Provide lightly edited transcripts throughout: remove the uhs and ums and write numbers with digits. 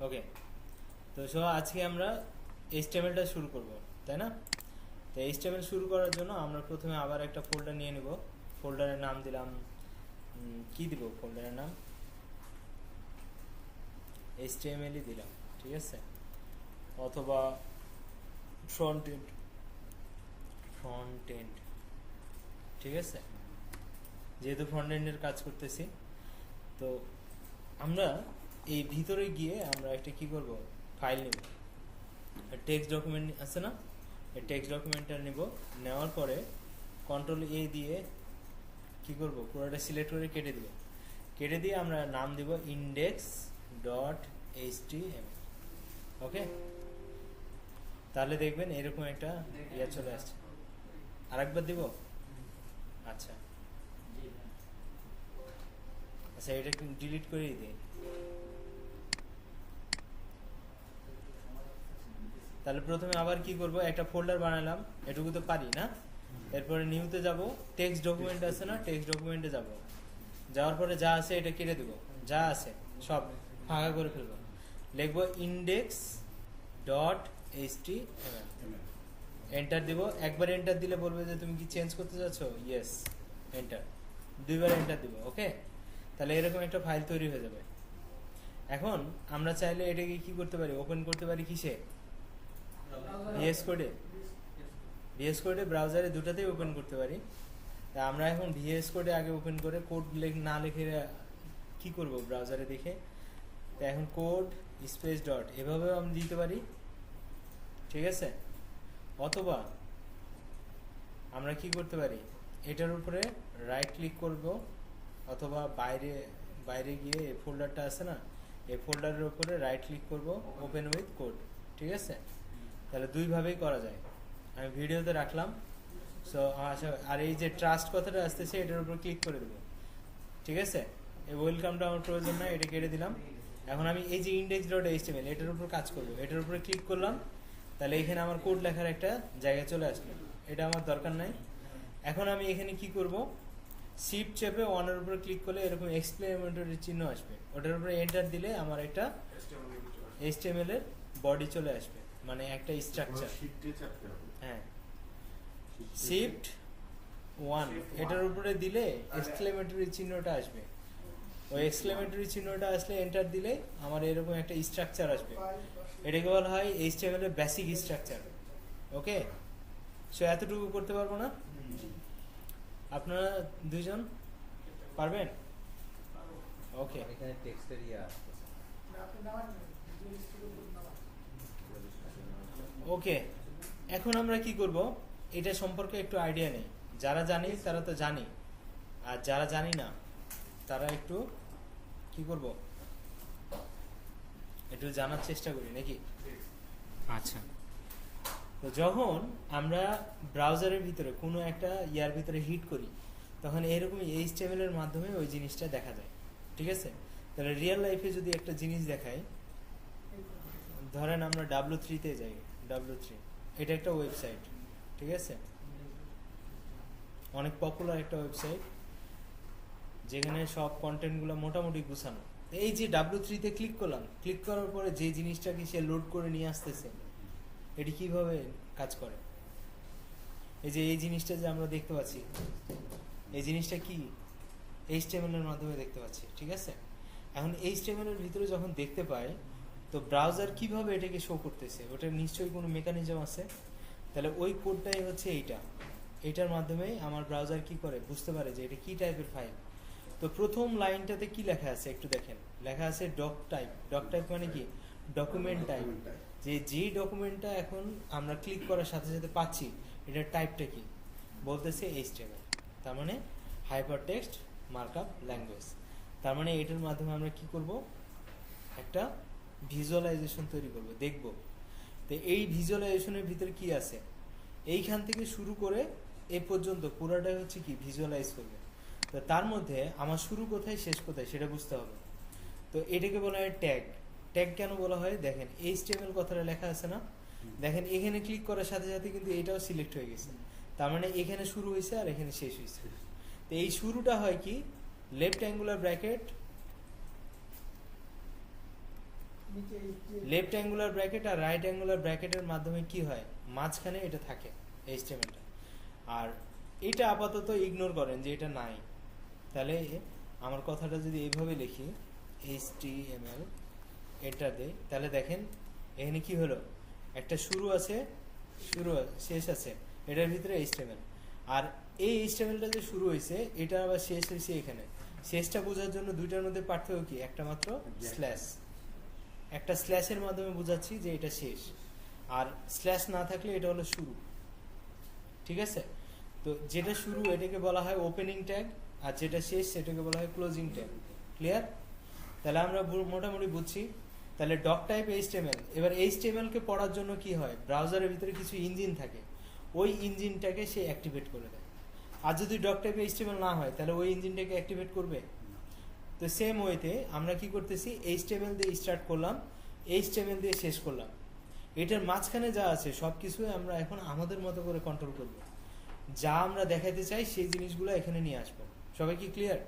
ওকে, তো আজকে আমরা এইচটিএমএলটা শুরু করব, তাই না? তো এইচটিএমএল শুরু করার জন্য আমরা প্রথমে আবার একটা ফোল্ডার নিয়ে নিব। ফোল্ডারের নাম দিলাম, কি দিব ফোল্ডারের নাম? এইচটিএমএলই দিলাম, ঠিক আছে? অথবা ফ্রন্ট এন্ড, ঠিক আছে? যেহেতু ফ্রন্ট এন্ডের কাজ করতেছি, তো আমরা এই ভিতরে গিয়ে আমরা একটা কি করব, ফাইল নেব। টেক্সট ডকুমেন্ট আছে না, এই টেক্সট ডকুমেন্টটা নেব। নেওয়ার পরে কন্ট্রোল-A দিয়ে কি করব, পুরোটা সিলেক্ট করে কেটে দিব। কেটে দিয়ে আমরা নাম দিব index.html। ওকে, তাহলে দেখবেন এরকম একটা ইয়ে চলে আসছে। আরেকবার দিব। আচ্ছা আচ্ছা, এটা ডিলিট করে দিই। তাহলে প্রথমে আবার কি করব, একটা ফোল্ডার বানালাম, এটুকু তো পারি না। এরপরে নিউতে যাব, টেক্সট ডকুমেন্ট আছে না, টেক্সট ডকুমেন্টে যাব। যাওয়ার পরে যা আছে এটা কেটে দেব, যা আছে সব ফাঁকা করে ফেলবো। লিখবো index.html, এন্টার দিব। একবার এন্টার দিলে বলবে যে তুমি কি চেঞ্জ করতে যাচ্ছ, ইয়েস, এন্টার। দুইবার এন্টার দিব। ওকে, তাহলে এরকম একটা ফাইল তৈরি হয়ে যাবে। এখন আমরা চাইলে এটাকে কি করতে পারি, ওপেন করতে পারি কিসে, ভিএস কোডে, ব্রাউজারে দুটাতেই ওপেন করতে পারি। তা আমরা এখন ভিএস কোডে আগে ওপেন করে কোড না লিখে কি করব, ব্রাউজারে দেখে। তো এখন কোড স্পেস ডট এভাবেও আমি দিতে পারি, ঠিক আছে? অথবা আমরা কি করতে পারি, এটার উপরে রাইট ক্লিক করব, অথবা বাইরে গিয়ে এই ফোল্ডারটা আছে না, এই ফোল্ডারের উপরে রাইট ক্লিক করব, ওপেন উইথ কোড, ঠিক আছে? তাহলে দুইভাবেই করা যায়, আমি ভিডিওতে রাখলাম। সো আর এই যে ট্রাস্ট কথাটা আসতেছে, এটার উপর ক্লিক করে দেবো, ঠিক আছে? এই ওয়েলকামটা আমার প্রয়োজন না, এটা কেটে দিলাম। এখন আমি এই যে index.html এটার উপর কাজ করব, এটার উপরে ক্লিক করলাম, তাহলে এখানে আমার কোড লেখার একটা জায়গা চলে আসলো, এটা আমার দরকার নাই। এখন আমি এখানে কি করব, শিফট চেপে ওয়ানের উপরে ক্লিক করলে এরকম এক্সক্লেমেটরি চিহ্ন আসবে, ওটার উপরে এন্টার দিলে আমার একটা HTML এর বডি চলে আসবে, মানে একটা স্ট্রাকচার। হ্যাঁ, শিফট 1 এটার উপরে দিলে এক্সক্লেমেটরি চিহ্নটা আসবে। ওই এক্সক্লেমেটরি চিহ্নটা আসলে এন্টার দিলে আমার এরকম একটা স্ট্রাকচার আসবে। এটাকে বলা হয় HTML এর বেসিক স্ট্রাকচার। ওকে, সো এতটুকু করতে পারবো না? আপনারা দুইজন পারবেন? ওকে, এখানে টেক্সটের ওকে। এখন আমরা কি করব, এটা সম্পর্কে একটু আইডিয়া নেই। যারা জানি তারা তো জানি, আর যারা জানি না তারা একটু কি করব, একটু জানার চেষ্টা করি নাকি? আচ্ছা, তো যখন আমরা ব্রাউজারের ভিতরে কোনো একটা ইয়ার ভিতরে হিট করি, তখন এরকম HTML এর মাধ্যমে ওই জিনিসটা দেখা যায়, ঠিক আছে? তাহলে রিয়েল লাইফে যদি একটা জিনিস দেখাই, ধরেন আমরা W3-তে যাই, W3 এটা একটা ওয়েবসাইট, ঠিক আছে? অনেক পপুলার একটা ওয়েবসাইট, যেখানে সব কন্টেন্টগুলো মোটামুটি গুছানো। এই যে W3-তে ক্লিক করলাম, ক্লিক করার পরে যে জিনিসটাকে সে লোড করে নিয়ে আসতেছে, এটি কিভাবে কাজ করে? এই যে এই জিনিসটা যে আমরা দেখতে পাচ্ছি, এই জিনিসটা কি HTML এর মাধ্যমে দেখতে পাচ্ছি, ঠিক আছে? এখন HTML এর ভিতরে যখন দেখতে পাই, তো ব্রাউজার কিভাবে এটাকে শো করতেছে, ওটার নিশ্চয়ই কোনো মেকানিজম আছে। তাহলে ওই কোডটাই হচ্ছে এইটার মাধ্যমে আমার ব্রাউজার কি করে, বুঝতে পারে যে এটা কি টাইপের ফাইল। তো প্রথম লাইনটাতে কি লেখা আছে একটু দেখেন, লেখা আছে ডক টাইপ। ডক টাইপ মানে কি, ডকুমেন্ট টাইপ। যে ডকুমেন্টটা এখন আমরা ক্লিক করার সাথে সাথে পাচ্ছি, এটার টাইপটা কি, বলতেছে HTML, তার মানে হাইপার টেক্সট মার্কআপ ল্যাঙ্গুয়েজ। তার মানে এটার মাধ্যমে আমরা কি করব, একটা ভিজুয়ালাইজেশন তৈরি করব, দেখব। তো এই ভিজুয়ালাইজেশনের ভিতরে কি আছে, এইখান থেকে শুরু করে এ পর্যন্ত পুরোটাই হচ্ছে কি ভিজুয়ালাইজ করবে। তো তার মধ্যে আমার শুরু কোথায় শেষ কোথায় সেটা বুঝতে হবে। তো এটাকে বলা হয় ট্যাগ। ট্যাগ কেন বলা হয়, দেখেন HTML কথাটা লেখা আছে না, দেখেন এখানে ক্লিক করার সাথে সাথে কিন্তু এটাও সিলেক্ট হয়ে গেছে, তার মানে এখানে শুরু হয়েছে আর এখানে শেষ হয়েছে। তো এই শুরুটা হয় কি, left angular bracket left angular bracket আর রাইট অ্যাঙ্গুলার ব্র্যাকেটের মাধ্যমে কি হয়, মাঝখানে এটা থাকে এইচটিএমএলটা। আর এটা আপাতত ইগনোর করেন যে এটা নাই। তাহলে আমার কথাটা যদি এইভাবে লিখি এইচটিএমএল এটা দেই, তাহলে দেখেন এখানে কি হলো, একটা শুরু আছে, শেষ আছে, এটার ভিতরে এইচটিএমএল। আর এই এইচটিএমএলটা যে শুরু হয়েছে এটা আবার শেষ হয়েছে এখানে। শেষটা বোঝার জন্য দুইটার মধ্যে পার্থক্য কি, একটা মাত্র স্ল্যাশ। একটা স্ল্যাশের মাধ্যমে বোঝাচ্ছি যে এটা শেষ, আর স্ল্যাশ না থাকলে এটা হলো শুরু। ঠিক আছে, তো যেটা শুরু এটাকে বলা হয় ওপেনিং ট্যাগ, আর যেটা শেষ সেটাকে বলা হয় ক্লোজিং ট্যাগ। ক্লিয়ার? তাহলে আমরা মোটামুটি বুঝছি। তাহলে ডক টাইপ এইচটিএমএল, এবার এইচটিএমএল কে পড়ার জন্য কি হয়, ব্রাউজারের ভিতরে কিছু ইঞ্জিন থাকে, ওই ইঞ্জিনটাকে সে অ্যাক্টিভেট করে দেয়। আর যদি ডক টাইপ এইচটিএমএল না হয় তাহলে ওই ইঞ্জিনটাকে অ্যাক্টিভেট করবে। তো সেম ওয়েতে আমরা কি করতেছি, এইচটিএমএল দিয়ে স্টার্ট করলাম, এইচটিএমএল দিয়ে শেষ করলাম। এটার মাঝখানে যা আছে সব কিছু আমরা এখন আমাদের মতো করে কন্ট্রোল করব। যা আমরা দেখাতে চাই সেই জিনিসগুলো এখানে নিয়ে আসবো। সবাই কি ক্লিয়ার?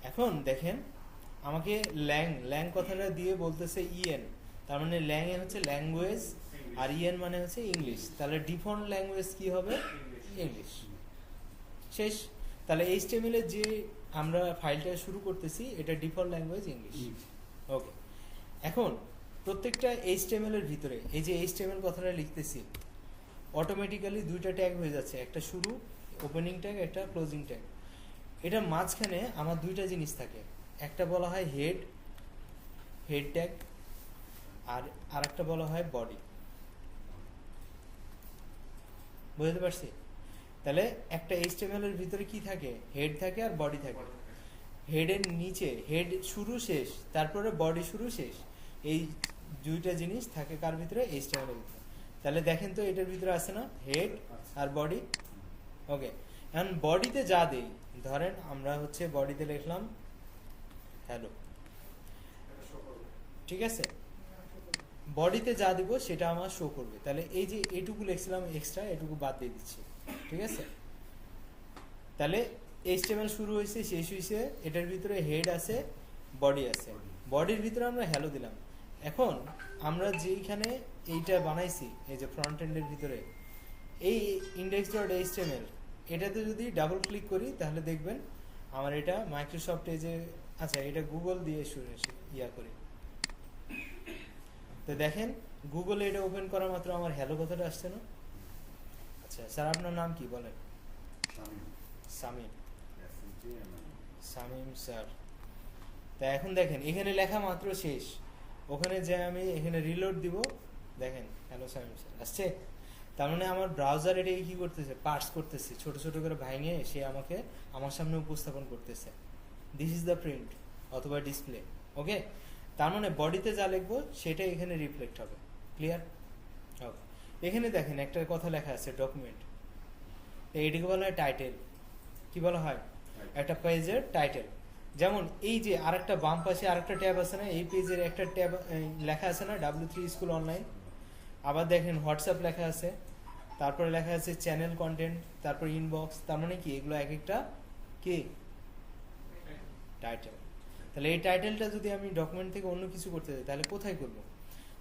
এখন দেখেন আমাকে ল্যাং কথাটা দিয়ে বলতেছে ইএন, তার মানে ল্যাং এ হচ্ছে ল্যাঙ্গুয়েজ, আর ইএন মানে হচ্ছে ইংলিশ। তাহলে ডিফল্ট ল্যাঙ্গুয়েজ কি হবে, ইংলিশ। শেষ। তাহলে এইচটিএমএল এর যে আমরা ফাইলটা শুরু করতেছি এটা ডিফল্ট ল্যাঙ্গুয়েজ ইংলিশ। ওকে, এখন প্রত্যেকটা এইচটিএমএল এর ভিতরে এই যে এইচটিএমএল কথাটা লিখতেছি অটোমেটিক্যালি দুইটা ট্যাগ হয়ে যাচ্ছে, একটা শুরু ওপেনিং ট্যাগ, একটা ক্লোজিং ট্যাগ। এটা মাঝখানে আমার দুইটা জিনিস থাকে, একটা বলা হয় হেড ট্যাগ, আর আরেকটা বলা হয় বডি। বুঝতে পারছি? তাহলে একটা এইচটিএমএল এর ভিতরে কি থাকে, হেড থাকে আর বডি থাকে। হেডের নিচে হেড শুরু শেষ, তারপরে বডি শুরু শেষ, এই দুইটা জিনিস থাকে কার ভিতরে, এইচটিএমএল এর ভিতরে। তাহলে দেখেন তো এটার ভিতরে আছে না হেড আর বডি। ওকে, এখন বডিতে যা দেই, ধরেন আমরা হচ্ছে বডিতে লিখলাম হ্যালো, ঠিক আছে, বডিতে যা দিব সেটা আমার শো করবে। তাহলে এই যে এটুকু লিখছিলাম এক্সট্রা, এটুকু বাদ দিয়ে দিচ্ছি। ঠিক আছে, তাহলে এইচটিএমএল শুরু হয়েছে, শেষ হয়েছে, এটার ভিতরে হেড আছে, বডি আছে, বডির ভিতরে আমরা হ্যালো দিলাম। এখন আমরা যেইখানে এইটা বানাইছি, এই যে ফ্রন্ট এন্ডের ভিতরে এই index.html, এটাতে যদি ডাবল ক্লিক করি তাহলে দেখবেন আমার এটা মাইক্রোসফট এজে, আচ্ছা এটা গুগল দিয়ে শুরু করি। তো দেখেন গুগলে এটা ওপেন করা মাত্র আমার হ্যালো কথাটা আসছে না? আচ্ছা স্যার আপনার নাম কি বলেন? শামীম স্যার। তা এখন দেখেন এখানে লেখা মাত্র শেষ, ওখানে যে আমি এখানে রিলোড দিব, দেখেন হ্যালো শামীম স্যার আসছে। তার মানে আমার ব্রাউজার এটাকে কি করতেছে, পার্স করতেছে, ছোট ছোট করে ভাঙে সে আমাকে আমার সামনে উপস্থাপন করতেছে। দিস ইজ দ্য প্রিন্ট অথবা ডিসপ্লে। ওকে, তার মানে বডিতে যা লিখবো সেটা এখানে রিফ্লেক্ট হবে। ক্লিয়ার? ওকে, এখানে দেখেন একটা কথা লেখা আছে ডকুমেন্ট, এইটাকে বলা হয় টাইটেল। কি বলা হয়? একটা পেজের টাইটেল। যেমন এই যে আরেকটা বাম পাশে আরেকটা ট্যাব আছে না, এই পেজের একটা ট্যাব লেখা আছে না W3 স্কুল অনলাইন। আবার দেখেন হোয়াটসঅ্যাপ লেখা আছে, তারপরে লেখা আছে চ্যানেল কন্টেন্ট, তারপর ইনবক্স। তার মানে কি এগুলো এক একটা কি টাইটেল। তাহলে এই টাইটেলটা যদি আমি ডকুমেন্ট থেকে অন্য কিছু করতে চাই তাহলে কোথায় করব?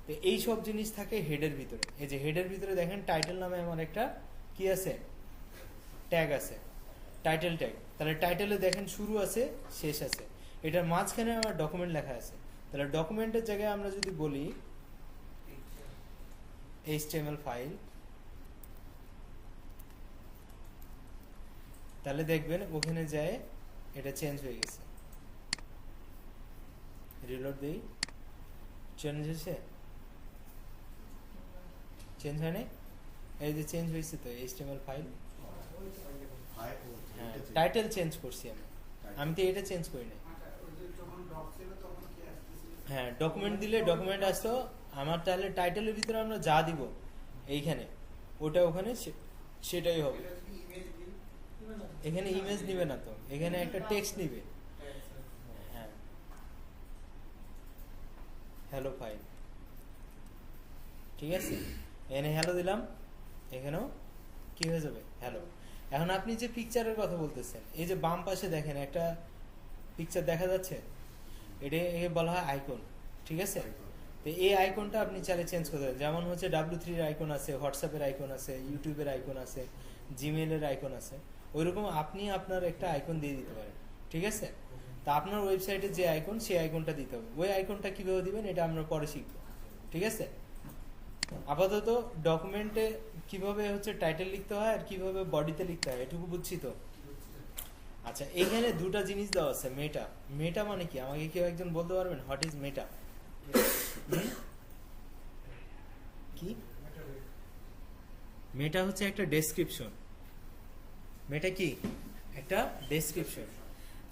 তো এই সব জিনিস থাকে হেডের ভিতরে। এই যে হেডের ভিতরে দেখেন টাইটেল নামে আমার একটা কি আছে, ট্যাগ আছে, টাইটেল ট্যাগ। তাহলে টাইটেলে দেখেন শুরু আছে, শেষ আছে, এটার মাঝখানে আমার ডকুমেন্ট লেখা আছে। তাহলে ডকুমেন্টের জায়গায় আমরা যদি বলি HTML ফাইল, তাহলে দেখবেন ওখানে যায় এটা চেঞ্জ হয়ে গেছে। রিলোড দেই, চেঞ্জ হয়েছে? চেঞ্জ হয়নি? এই যে চেঞ্জ হয়েছে তো HTML ফাইল। হ্যাঁ, টাইটেল চেঞ্জ করছি আমি তো এটা চেঞ্জ করি নাই। হ্যাঁ, ডকুমেন্ট দিলে ডকুমেন্ট আসতো আমার। তাহলে টাইটেলের ভিতরে আমরা যা দিব এইখানে ওটা ওখানে সেটাই হবে। এখানে ইমেজ নিবে না তো, এখানে একটা টেক্সট নিবে। হ্যাঁ, হ্যালো ফাইল, ঠিক আছে, এখানে হ্যালো দিলাম, এখানেও কি হয়ে যাবে, হ্যালো। এখন আপনি যে পিকচারের কথা বলতেছেন, এই যে বাম পাশে দেখেন একটা পিকচার দেখা যাচ্ছে, এটা বলা হয় আইকন। ঠিক আছে, তো এই আইকনটা আপনি চাইলে চেঞ্জ করতে পারেন, যেমন হচ্ছে W3 এর আইকন আছে, হোয়াটসঅ্যাপের আইকন আছে, ইউটিউবের আইকন আছে, জিমেলের আইকন আছে, ওইরকম আপনি আপনার একটা আইকন দিয়ে দিতে পারেন। ঠিক আছে, তা আপনার ওয়েবসাইটে যে আইকন সেই আইকনটা দিতে হবে। ওই আইকনটা কিভাবে দিবেন এটা আমরা পরে শিখবো। ঠিক আছে, আপাতত ডকুমেন্টে কিভাবে হচ্ছে টাইটেল লিখতে হয় আর কিভাবে বডিতে লিখতে হয় এটুকু বুঝছি তো। আচ্ছা, এখানে দুটা জিনিস দেওয়া আছে, মেটা। মেটা মানে কি আমাকে কেউ একজন বলতে পারবেন হোয়াট ইজ মেটা? কি মেটা? হচ্ছে একটা ডেসক্রিপশন। মেটা কি? একটা ডেসক্রিপশন।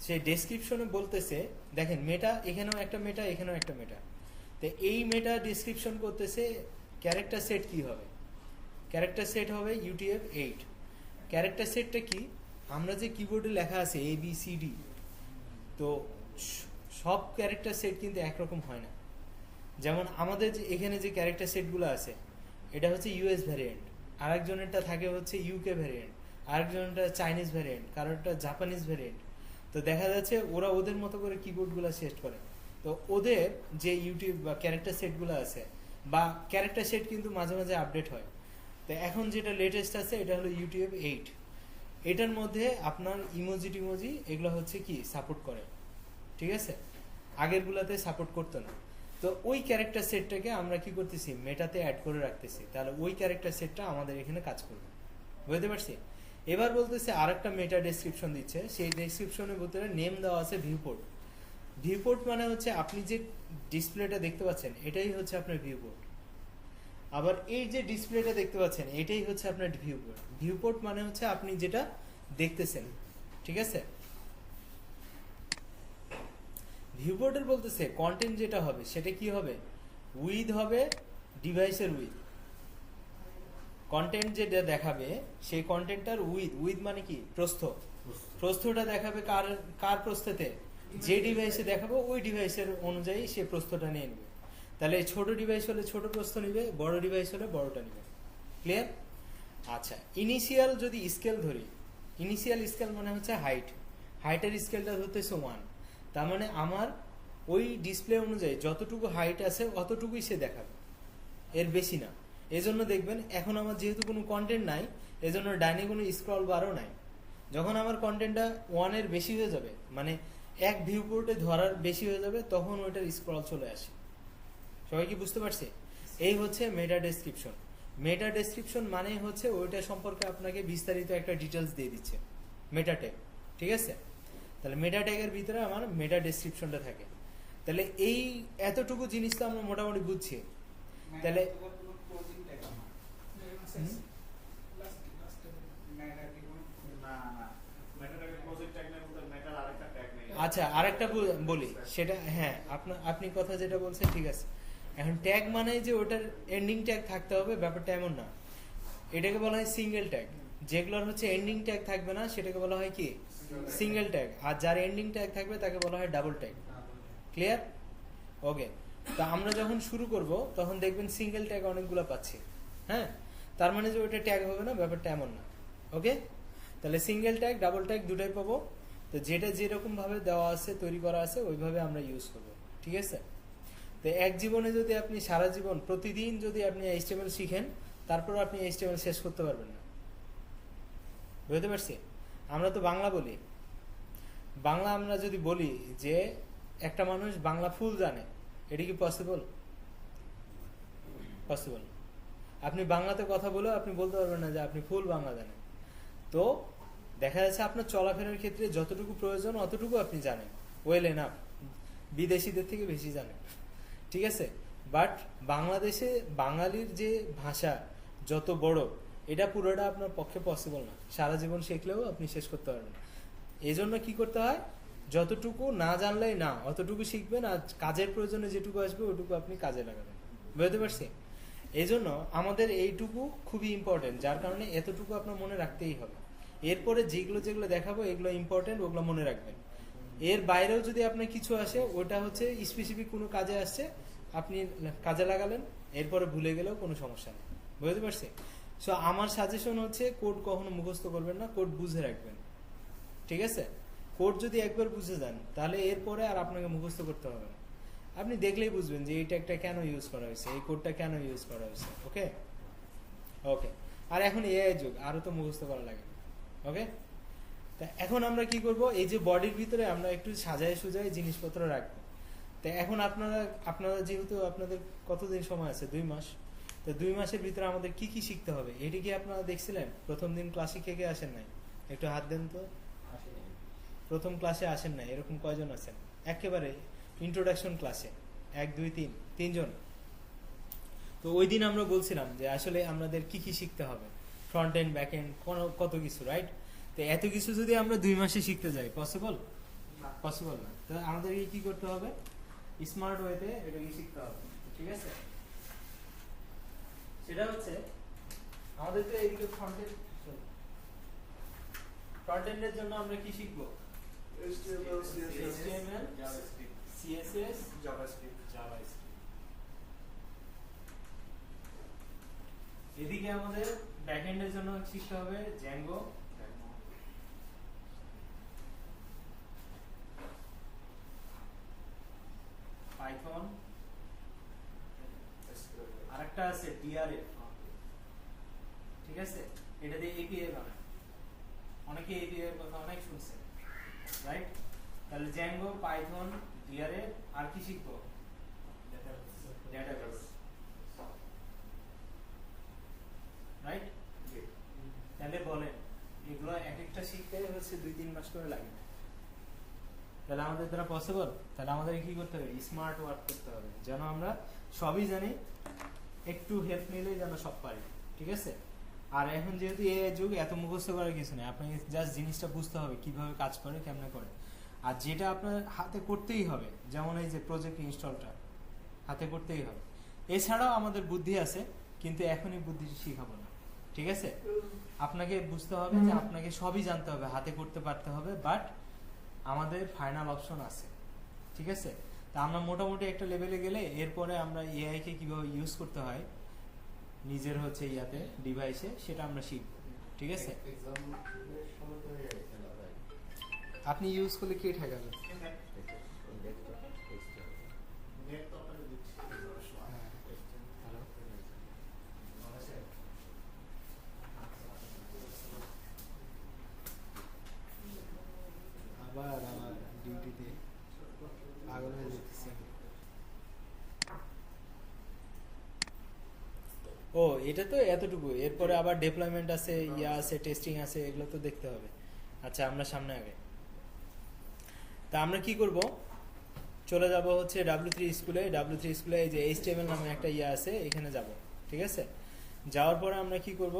সেই ডেসক্রিপশনে বলতেছে, দেখেন মেটা, এখানেও একটা মেটা, এখানেও একটা মেটা। তো এই মেটা ডেসক্রিপশন করতেছে ক্যারেক্টার সেট কি হবে? ক্যারেক্টার সেট হবে UTF-8। ক্যারেক্টার সেটটা কি? আমরা যে কিবোর্ডে লেখা আছে ABCD, তো সব ক্যারেক্টার সেট কিন্তু একরকম হয় না। যেমন আমাদের যে এখানে যে ক্যারেক্টার সেটগুলো আছে এটা হচ্ছে US ভ্যারিয়েন্ট, আরেকজনেরটা থাকে হচ্ছে UK ভ্যারিয়েন্ট, আরেকজনেরটা চাইনিজ ভ্যারিয়েন্ট, কারোরটা জাপানিজ ভ্যারিয়েন্ট। তো দেখা যাচ্ছে ওরা ওদের মতো করে কিবোর্ডগুলো সেট করে। তো ওদের যে ইউটিউব বা ক্যারেক্টার সেটগুলো আছে বা ক্যারেক্টার সেট কিন্তু মাঝে মাঝে আপডেট হয়। তো এখন যেটা লেটেস্ট আছে এটা হলো UTF-8। এটার মধ্যে আপনার ইমোজি টিমোজি এগুলো হচ্ছে কি সাপোর্ট করে। ঠিক আছে, আগেরগুলোতে সাপোর্ট করতো না। তো ওই ক্যারেক্টার সেটটাকে আমরা কি করতেছি, মেটাতে অ্যাড করে রাখতেছি, তাহলে ওই ক্যারেক্টার সেটটা আমাদের এখানে কাজ করবে। বুঝতে পারছি? এবার বলতেছে আর একটা মেটা ডেসক্রিপশন দিচ্ছে, সেই ডেসক্রিপশনের ভিতরে নেম দেওয়া আছে ভিউপোর্ট। ভিউপোর্ট মানে হচ্ছে আপনি যে ডিসপ্লেটা দেখতে পাচ্ছেন এটাই হচ্ছে আপনার ভিউপোর্ট। আবার এই যে ডিসপ্লেটা দেখতে পাচ্ছেন এটাই হচ্ছে আপনার ভিউপোর্ট। ভিউপোর্ট মানে হচ্ছে আপনি যেটা দেখতেছেন। ঠিক আছে, ভিউপোর্টের বলতেছে কন্টেন্ট যেটা হবে সেটা কি হবে, উইথ হবে ডিভাইসের উইথ। কন্টেন্ট যেটা দেখাবে সেই কন্টেন্টটার উইথ মানে কি প্রস্থ। প্রস্থটা দেখাবে কার কার প্রস্থতে, যে ডিভাইসে দেখাবো ওই ডিভাইসের অনুযায়ী সে প্রস্থটা নিয়ে নেবে। তাহলে ছোট ডিভাইস হলে ছোট প্রস্থ নিবে, বড় ডিভাইস হলে বড়টা নিবে। ক্লিয়ার? আচ্ছা, ইনিশিয়াল যদি স্কেল ধরি, ইনিশিয়াল স্কেল মানে হচ্ছে হাইট। হাইটের স্কেলটা ধরতেছে 1। তার মানে আমার ওই ডিসপ্লে অনুযায়ী যতটুকু হাইট আছে অতটুকুই সে দেখাবে, এর বেশি না। এজন্য দেখবেন এখন আমার যেহেতু কোনো কন্টেন্ট নাই এজন্য ডাইনে কোনো স্ক্রল বারও নাই। যখন আমার কন্টেন্টটা 1-এর বেশি হয়ে যাবে, মানে এক ভিউপোর্টে ধরার বেশি হয়ে যাবে, তখন ওইটার স্ক্রল চলে আসে। সবাই কি বুঝতে পারছে? এই হচ্ছে মেটা ডেসক্রিপশন। মেটা ডেসক্রিপশন মানে হচ্ছে ওইটা সম্পর্কে আপনাকে বিস্তারিত একটা ডিটেলস দিয়ে দিচ্ছে, মেটা ট্যাগ। ঠিক আছে, তাহলে মেটা ট্যাগের ভিতরে আমার মেটা ডেসক্রিপশনটা থাকে। তাহলে এই এতটুকু জিনিস তো আমরা মোটামুটি বুঝছি। তাহলে আচ্ছা, আরেকটা বলি সেটা, হ্যাঁ আপনি কথা যেটা বলছেন ঠিক আছে। এখন ট্যাগ মানে যে ওটার এন্ডিং ট্যাগ থাকতে হবে ব্যাপারটা এমন না। এটাকে বলা হয় সিঙ্গেল ট্যাগ। যেগুলোর হচ্ছে এন্ডিং ট্যাগ থাকবে না সেটাকে বলা হয় কি সিঙ্গেল ট্যাগ, আর যার এন্ডিং ট্যাগ থাকবে তাকে বলা হয় ডাবল ট্যাগ। ক্লিয়ার? ওকে, তো আমরা যখন শুরু করব তখন দেখবেন সিঙ্গেল ট্যাগ অনেকগুলো পাচ্ছি। হ্যাঁ, তার মানে যে ওটা ট্যাগ হবে না ব্যাপারটা এমন না। ওকে, তাহলে সিঙ্গেল ট্যাগ ডাবল ট্যাগ দুটাই পাবো। তো যেটা যেরকম ভাবে দেওয়া আছে তৈরি করা আছে ওইভাবে আমরা ইউজ করব। ঠিক আছে, তো এক জীবনে যদি আপনি সারা জীবন প্রতিদিন যদি আপনি HTML শিখেন তারপর আপনি HTML শেষ করতে পারবেন না। বুঝতে পারছি? আমরা তো বাংলা বলি, বাংলা আমরা যদি বলি যে একটা মানুষ বাংলা ফুল জানে, এটা কি পসিবল? পসিবল। আপনি বাংলাতে কথা বলেও আপনি বলতে পারবেন না যে আপনি ফুল বাংলা জানেন। তো দেখা যাচ্ছে আপনার চলাফেরার ক্ষেত্রে যতটুকু প্রয়োজন অতটুকু আপনি জানেন, ওয়েল এনাফ, বিদেশিদের থেকে বেশি জানেন। ঠিক আছে, বাট বাংলাদেশে বাঙালির যে ভাষা যত বড়, এটা পুরোটা আপনার পক্ষে পসিবল না। সারা জীবন শিখলেও আপনি শেষ করতে পারবেন। এই জন্য কি করতে হয়, যতটুকু না জানলেই না অতটুকু শিখবেন, আর কাজের প্রয়োজনে যেটুকু আসবে ওটুকু আপনি কাজে লাগাবেন। বুঝতে পারছি? এই জন্য আমাদের এইটুকু খুবই ইম্পর্টেন্ট, যার কারণে এতটুকু আপনার মনে রাখতেই হবে। এরপরে যেগুলো যেগুলো দেখাবো এগুলো ইম্পর্টেন্ট, ওগুলো মনে রাখবেন। এর বাইরেও যদি আপনার কিছু আসে ওটা হচ্ছে স্পেসিফিক কোনো কাজে আসছে, আপনি কাজে লাগালেন, এরপরে ভুলে গেলেও কোনো সমস্যা নেই। বুঝতে পারছি? সো আমার সাজেশন হচ্ছে কোড কখনো মুখস্থ করবেন না, কোড বুঝে রাখবেন। ঠিক আছে, কোড যদি একবার বুঝে যান তাহলে এরপরে আর আপনাকে মুখস্থ করতে হবে না। আপনি দেখলেই বুঝবেন যে এই ট্যাগটা কেন ইউজ করা হয়েছে, এই কোডটা কেন ইউজ করা হয়েছে। ওকে ওকে, আর এখন এআই যুগ, আরো তো মুখস্থ করা লাগে। ওকে, তা এখন আমরা কি করব, এই যে বডির ভিতরে আমরা একটু সাজায় সুজায় জিনিসপত্র রাখবো। তো এখন আপনারা যেহেতু আপনাদের কতদিন সময় আছে, 2 মাস, তো 2 মাসের ভিতরে আমাদের কি কি শিখতে হবে এটি কি আপনারা দেখছিলেন? প্রথম দিন ক্লাসে কে কে আসেন নাই? একটু হাত দেন তো। প্রথম ক্লাসে আসেন নাই এরকম কয়জন আছেন? একেবারে ইন্ট্রোডাকশন ক্লাসে 1 2 3 3জন। তো ওই দিন আমরা বলছিলাম যে আসলে আমাদের কি কি শিখতে হবে, ফ্রন্ট এন্ড ব্যাক এন্ড, কত কিছু, রাইট? তো এত কিছু যদি আমরা 2 মাসে শিখতে যাই, পসিবল না। তো আমাদেরকে কি করতে হবে, স্মার্ট ওয়েতে এটাকে শিখতে হবে। ঠিক আছে, সেটা হচ্ছে আমাদের তো এইদিকে ফ্রন্ট এন্ডের জন্য আমরা কি শিখবো? HTML, CSS, JavaScript। এদিকে আমাদের ব্যাকএন্ডের জন্য শিখতে হবে Django, Python, আরেকটা আছে DRF। ঠিক আছে, এটা দিয়ে API বানায়, অনেকে API এর কথা অনেক শুনছে, রাইট? তাহলে Django, Python, DRF, আর কি শিখবো? Database, right? তাহলে বলেন এগুলো এক একটা শিখতে হচ্ছে 2-3 মাস করে লাগে, তাহলে আমাদের দ্বারা পসিবল? তাহলে আমাদের কি করতে হবে, স্মার্ট ওয়ার্ক করতে হবে, যেন আমরা সবই জানি, একটু হেল্প নিলেই যেন সব পারি। ঠিক আছে, আর এখন যেহেতু এই যুগ, এত মুখস্থ করার কিছু নেই, আপনাকে জাস্ট জিনিসটা বুঝতে হবে কিভাবে কাজ করে, কেমনে করে, আর যেটা আপনার হাতে করতেই হবে, যেমন এই যে প্রজেক্ট ইনস্টলটা হাতে করতেই হবে। এছাড়াও আমাদের বুদ্ধি আছে, কিন্তু এখনই বুদ্ধিটা শিখাবো না। ঠিক আছে, আপনাকে বুঝতে হবে যে আপনাকে সবই জানতে হবে, হাতে করতে পারতে হবে, বাট আমাদের ফাইনাল অপশন আছে। ঠিক আছে, তা আমরা মোটামুটি একটা লেভেলে গেলে এরপরে আমরা এআই কে কিভাবে ইউজ করতে হয় নিজের হচ্ছে ইয়াতে ডিভাইসে, সেটা আমরা শিখব। ঠিক আছে, আপনি ইউজ করলে কে ঠেকাবে? আবার আমার ডিউটিতে পাগল হয়ে যেতেছে। ও, এটা তো এতটুকু, এরপরে আবার ডেপ্লয়মেন্ট আছে, ইয়া আছে, টেস্টিং আছে, এগুলো তো দেখতে হবে। আচ্ছা, আমরা সামনে আগে, তা আমরা কি করব, চলে যাব হচ্ছে W3 স্কুলে। W3 স্কুলে এই যে HTML নামে একটা ইয়া আছে, এখানে যাব। ঠিক আছে, যাওয়ার পরে আমরা কি করব,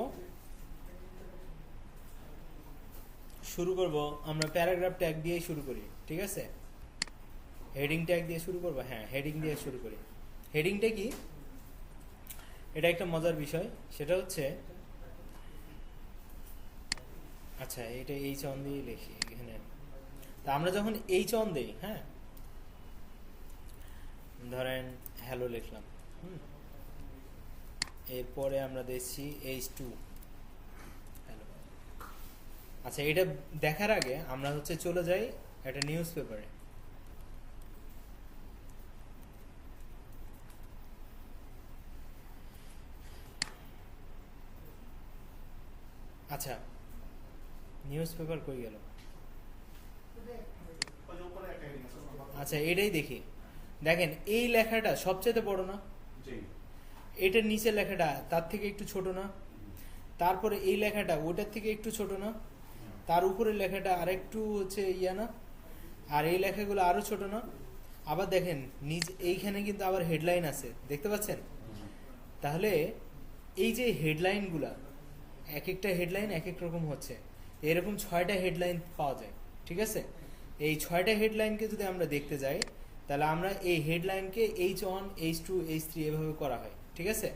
শুরু করব আমরা প্যারাগ্রাফ ট্যাগ দিয়ে শুরু করি। ঠিক আছে, হেডিং ট্যাগ দিয়ে শুরু করব। হ্যাঁ, হেডিং দিয়ে শুরু করি। হেডিংটা কি, এটা একটা মজার বিষয়, সেটা হচ্ছে, আচ্ছা এটা এইচ অন দিয়ে লিখি এখানে। তা আমরা যখন এইচ অন দেই, হ্যাঁ, ধরেন হ্যালো লিখলাম, এরপরে আমরা দেখছি H2 হ্যালো। আচ্ছা, এটা দেখার আগে আমরা হচ্ছে চলে যাই একটা নিউজ পেপারে। আচ্ছা, নিউজ পেপার কই গেল? আচ্ছা, এটাই দেখি। দেখেন এই লেখাটা সবচেয়ে বড় না, এটার নিচের লেখাটা তার থেকে একটু ছোট না, তারপরে এই লেখাটা ওটার থেকে একটু ছোট না, তার উপরের লেখাটা আরেকটু হচ্ছে ইয়া না, আর এই লেখাগুলো আরো ছোট না। আবার দেখেন এইখানে কিন্তু আবার হেডলাইন আছে, দেখতে পাচ্ছেন? তাহলে এই যে হেডলাইনগুলা, এক একটা হেডলাইন এক এক রকম হচ্ছে, এরকম 6টা হেডলাইন পাওয়া যায়। ঠিক আছে, এই 6টা হেডলাইনকে যদি আমরা দেখতে যাই, তাহলে আমরা এই হেডলাইনকে H1, H2, H3 এভাবে করা হয়। ঠিক আছে,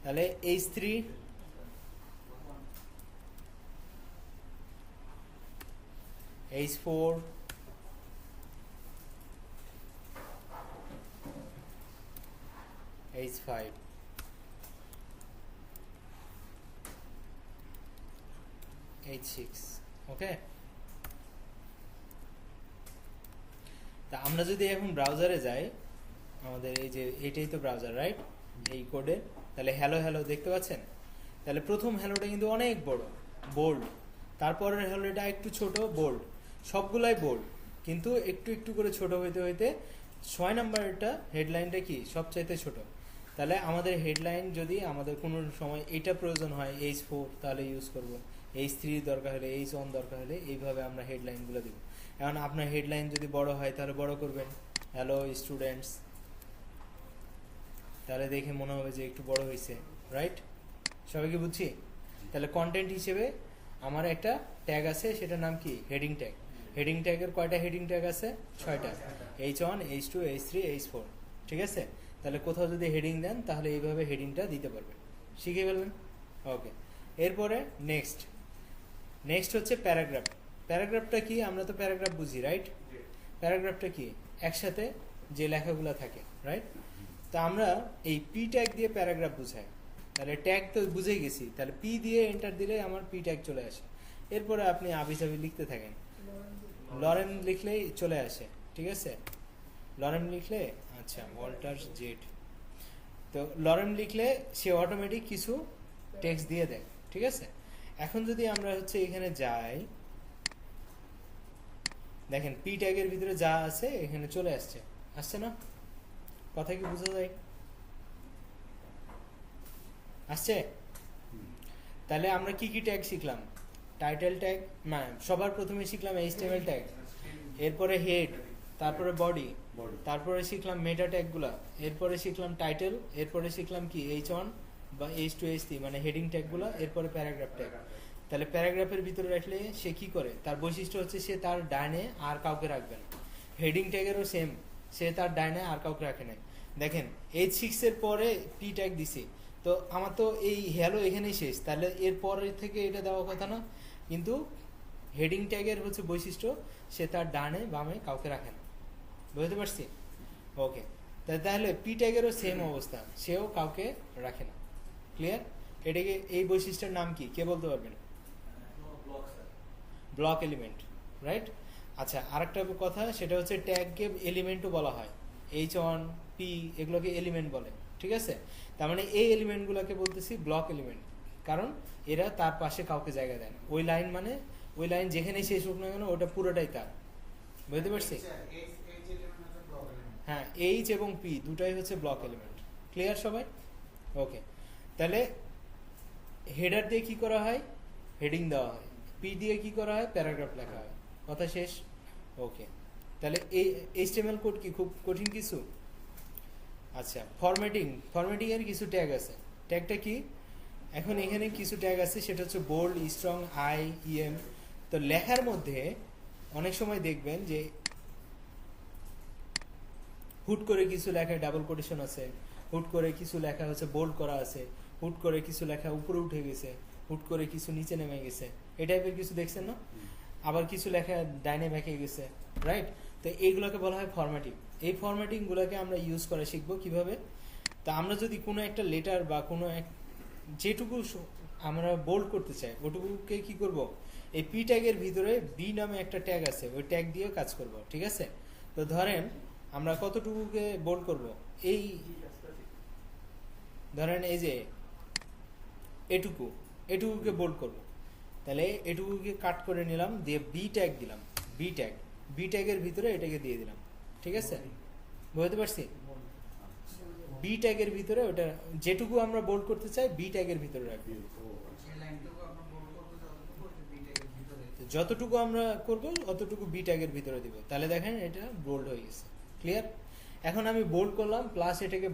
তাহলে H3, H4, H5, H6। ওকে, তা আমরা যদি এখন ব্রাউজারে যাই, আমাদের এই যে এটাই তো ব্রাউজার, রাইট? এই কোডের তাহলে হ্যালো হ্যালো দেখতে পাচ্ছেন? তাহলে প্রথম হ্যালোটা কিন্তু অনেক বড়, বোল্ড, তারপরের হ্যালোটা একটু ছোট, বোল্ড, সবগুলাই বোল্ড, কিন্তু একটু একটু করে ছোট হইতে হইতে 6 নাম্বারটা হেডলাইনটা কি সবচাইতে ছোট। তাহলে আমাদের হেডলাইন যদি আমাদের কোনো সময় এটা প্রয়োজন হয় H4 তাহলে ইউজ করব, H3 দরকার হলে, H1 দরকার হলে, এইভাবে আমরা হেডলাইনগুলো দেব। এখন আপনার হেডলাইন যদি বড় হয় তাহলে বড় করবেন, হ্যালো স্টুডেন্টস, তাহলে দেখে মনে হবে যে একটু বড় হয়েছে, রাইট? সবাইকে বুঝছি? তাহলে কন্টেন্ট হিসেবে আমার একটা ট্যাগ আছে, সেটার নাম কি? Heading tag. হেডিং ট্যাগের কয়টা হেডিং ট্যাগ আছে? 6টা, H1, H2, H3, H4, ঠিক আছে? তাহলে কোথাও যদি হেডিং দেন তাহলে এইভাবে হেডিংটা দিতে পারবেন। শিখে ফেলবেন? ওকে। এরপরে নেক্সট হচ্ছে প্যারাগ্রাফ। প্যারাগ্রাফটা কি? আমরা তো প্যারাগ্রাফ বুঝি, রাইট? প্যারাগ্রাফটা কি? একসাথে যে লেখাগুলো থাকে, রাইট? তো আমরা এই পি ট্যাগ দিয়ে প্যারাগ্রাফ বুঝাই। তাহলে ট্যাগ তো বুঝেই গেছি, তাহলে পি দিয়ে এন্টার দিলে আমার পি ট্যাগ চলে আসে। এরপরে আপনি আবিজাবি লিখতে থাকেন, লরেন লিখলেই চলে আসে, ঠিক আছে? লরেন লিখলে, আচ্ছা ওয়াল্টার জেড, তো লরেন লিখলে সে অটোমেটিক কিছু টেক্সট দিয়ে দেয়, ঠিক আছে? এখন যদি আমরা হচ্ছে এখানে যাই, দেখেন পি ট্যাগের ভিতরে যা আছে এখানে চলে আসছে না? কথা কি বোঝা যায়? আসছে? তাহলে আমরা কি কি ট্যাগ শিখলাম? টাইটেল ট্যাগ, মানে সবার প্রথমে শিখলাম HTML ট্যাগ, এরপরে হেড, তারপরে বডি, তারপরে শিখলাম মেটা ট্যাগগুলা, এরপরে শিখলাম টাইটেল, এরপরে শিখলাম কি H1 বা H2, H3 মানে হেডিং ট্যাগগুলা, এরপরে প্যারাগ্রাফ ট্যাগ। তাহলে প্যারাগ্রাফের ভিতরে রাখলে সে কি করে? তার বৈশিষ্ট্য হচ্ছে সে তার ডাইনে আর কাউকে রাখবে না। হেডিং ট্যাগেরও সেম, সে তার ডাইনে আর কাউকে রাখে নাই। দেখেন H6 এর পরে পি ট্যাগ দিছি, তো আমার তো এই হ্যালো এখানেই শেষ, তাহলে এর পরের থেকে এটা দেওয়ার কথা না। কিন্তু হেডিং ট্যাগের হচ্ছে বৈশিষ্ট্য, সে তার ডানে বামে কাউকে রাখে না। বুঝতে পারছি? ওকে। তাহলে পি ট্যাগেরও সেম অবস্থা, সেও কাউকে রাখে না। ক্লিয়ার? এটাকে, এই বৈশিষ্ট্যের নাম কি কে বলতে পারবেন? Block element, right? আচ্ছা, আরেকটা কথা, সেটা হচ্ছে ট্যাগকে এলিমেন্টও বলা হয়। H1, P এগুলোকে এলিমেন্ট বলে, ঠিক আছে? তার মানে এই এলিমেন্টগুলোকে বলতেছি ব্লক এলিমেন্ট, কারণ এরা তার পাশে কাউকে জায়গা দেয় না। ওই লাইন মানে ওই লাইন যেখানেই শেষ হোক না কেন ওটা পুরোটাই তার। বুঝতে পারছি? হ্যাঁ, H এবং P দুটাই হচ্ছে ব্লক এলিমেন্ট। ক্লিয়ার সবাই? ওকে। তাহলে হেডার দিয়ে কি করা হয়? হেডিং দেওয়া হয়। পি দিয়ে কি করা হয়? প্যারাগ্রাফ লেখা হয়। কথা শেষ? ওকে। তাহলে এই HTML কোড কি খুব কঠিন কিছু? আচ্ছা, ফরম্যাটিং এর কিছু ট্যাগ আছে। ট্যাগটা কি? এখন এখানে কিছু ট্যাগ আছে, সেটা হচ্ছে বোল্ড, স্ট্রং, IEM। তো লেখার মধ্যে অনেক সময় দেখবেন যে হুট করে কিছু লেখায় ডাবল কোটেশন আছে, হুট করে কিছু লেখা হচ্ছে বোল্ড করা আছে, হুট করে কিছু লেখা উপরে উঠে গেছে, হুট করে কিছু নিচে নেমে গেছে, এই টাইপের কিছু দেখছেন না? আবার কিছু লেখা ডাইনে ব্যাকে গেছে, রাইট? তো এইগুলোকে বলা হয় ফরম্যাটিং। এই ফরম্যাটিং গুলোকে আমরা ইউজ করা শিখবো কিভাবে। তা আমরা যদি কোনো একটা লেটার বা কোনো যেটুকু আমরা বোল্ড করতে চাই ওটুকুকে কি করব? এই পি ট্যাগের ভিতরে বি নামে একটা ট্যাগ আছে, ওই ট্যাগ দিয়ে কাজ করব, ঠিক আছে? তো ধরেন আমরা কতটুকুকে বোল্ড করব? এই ধরেন এই যে এটুকুকে বোল্ড করব। তাহলে এটুকুকে কাট করে নিলাম, দিয়ে বি ট্যাগ দিলাম, বি ট্যাগের ভিতরে এটাকে দিয়ে দিলাম, ঠিক আছে? বুঝতে পারছি? বি ট্যাগের ভিতরে ওটা যেটুকু আমরা বোল্ড করতে চাই বি ট্যাগের ভিতরে রাখবো। যতটুকু আমরা করব অতটুকু বি ট্যাগের ভিতরে দিব। তাহলে দেখেন এটা বোল্ড হয়ে গেছে। ক্লিয়ার? এখন আমি বোল্ড করলাম, প্লাস এটাকে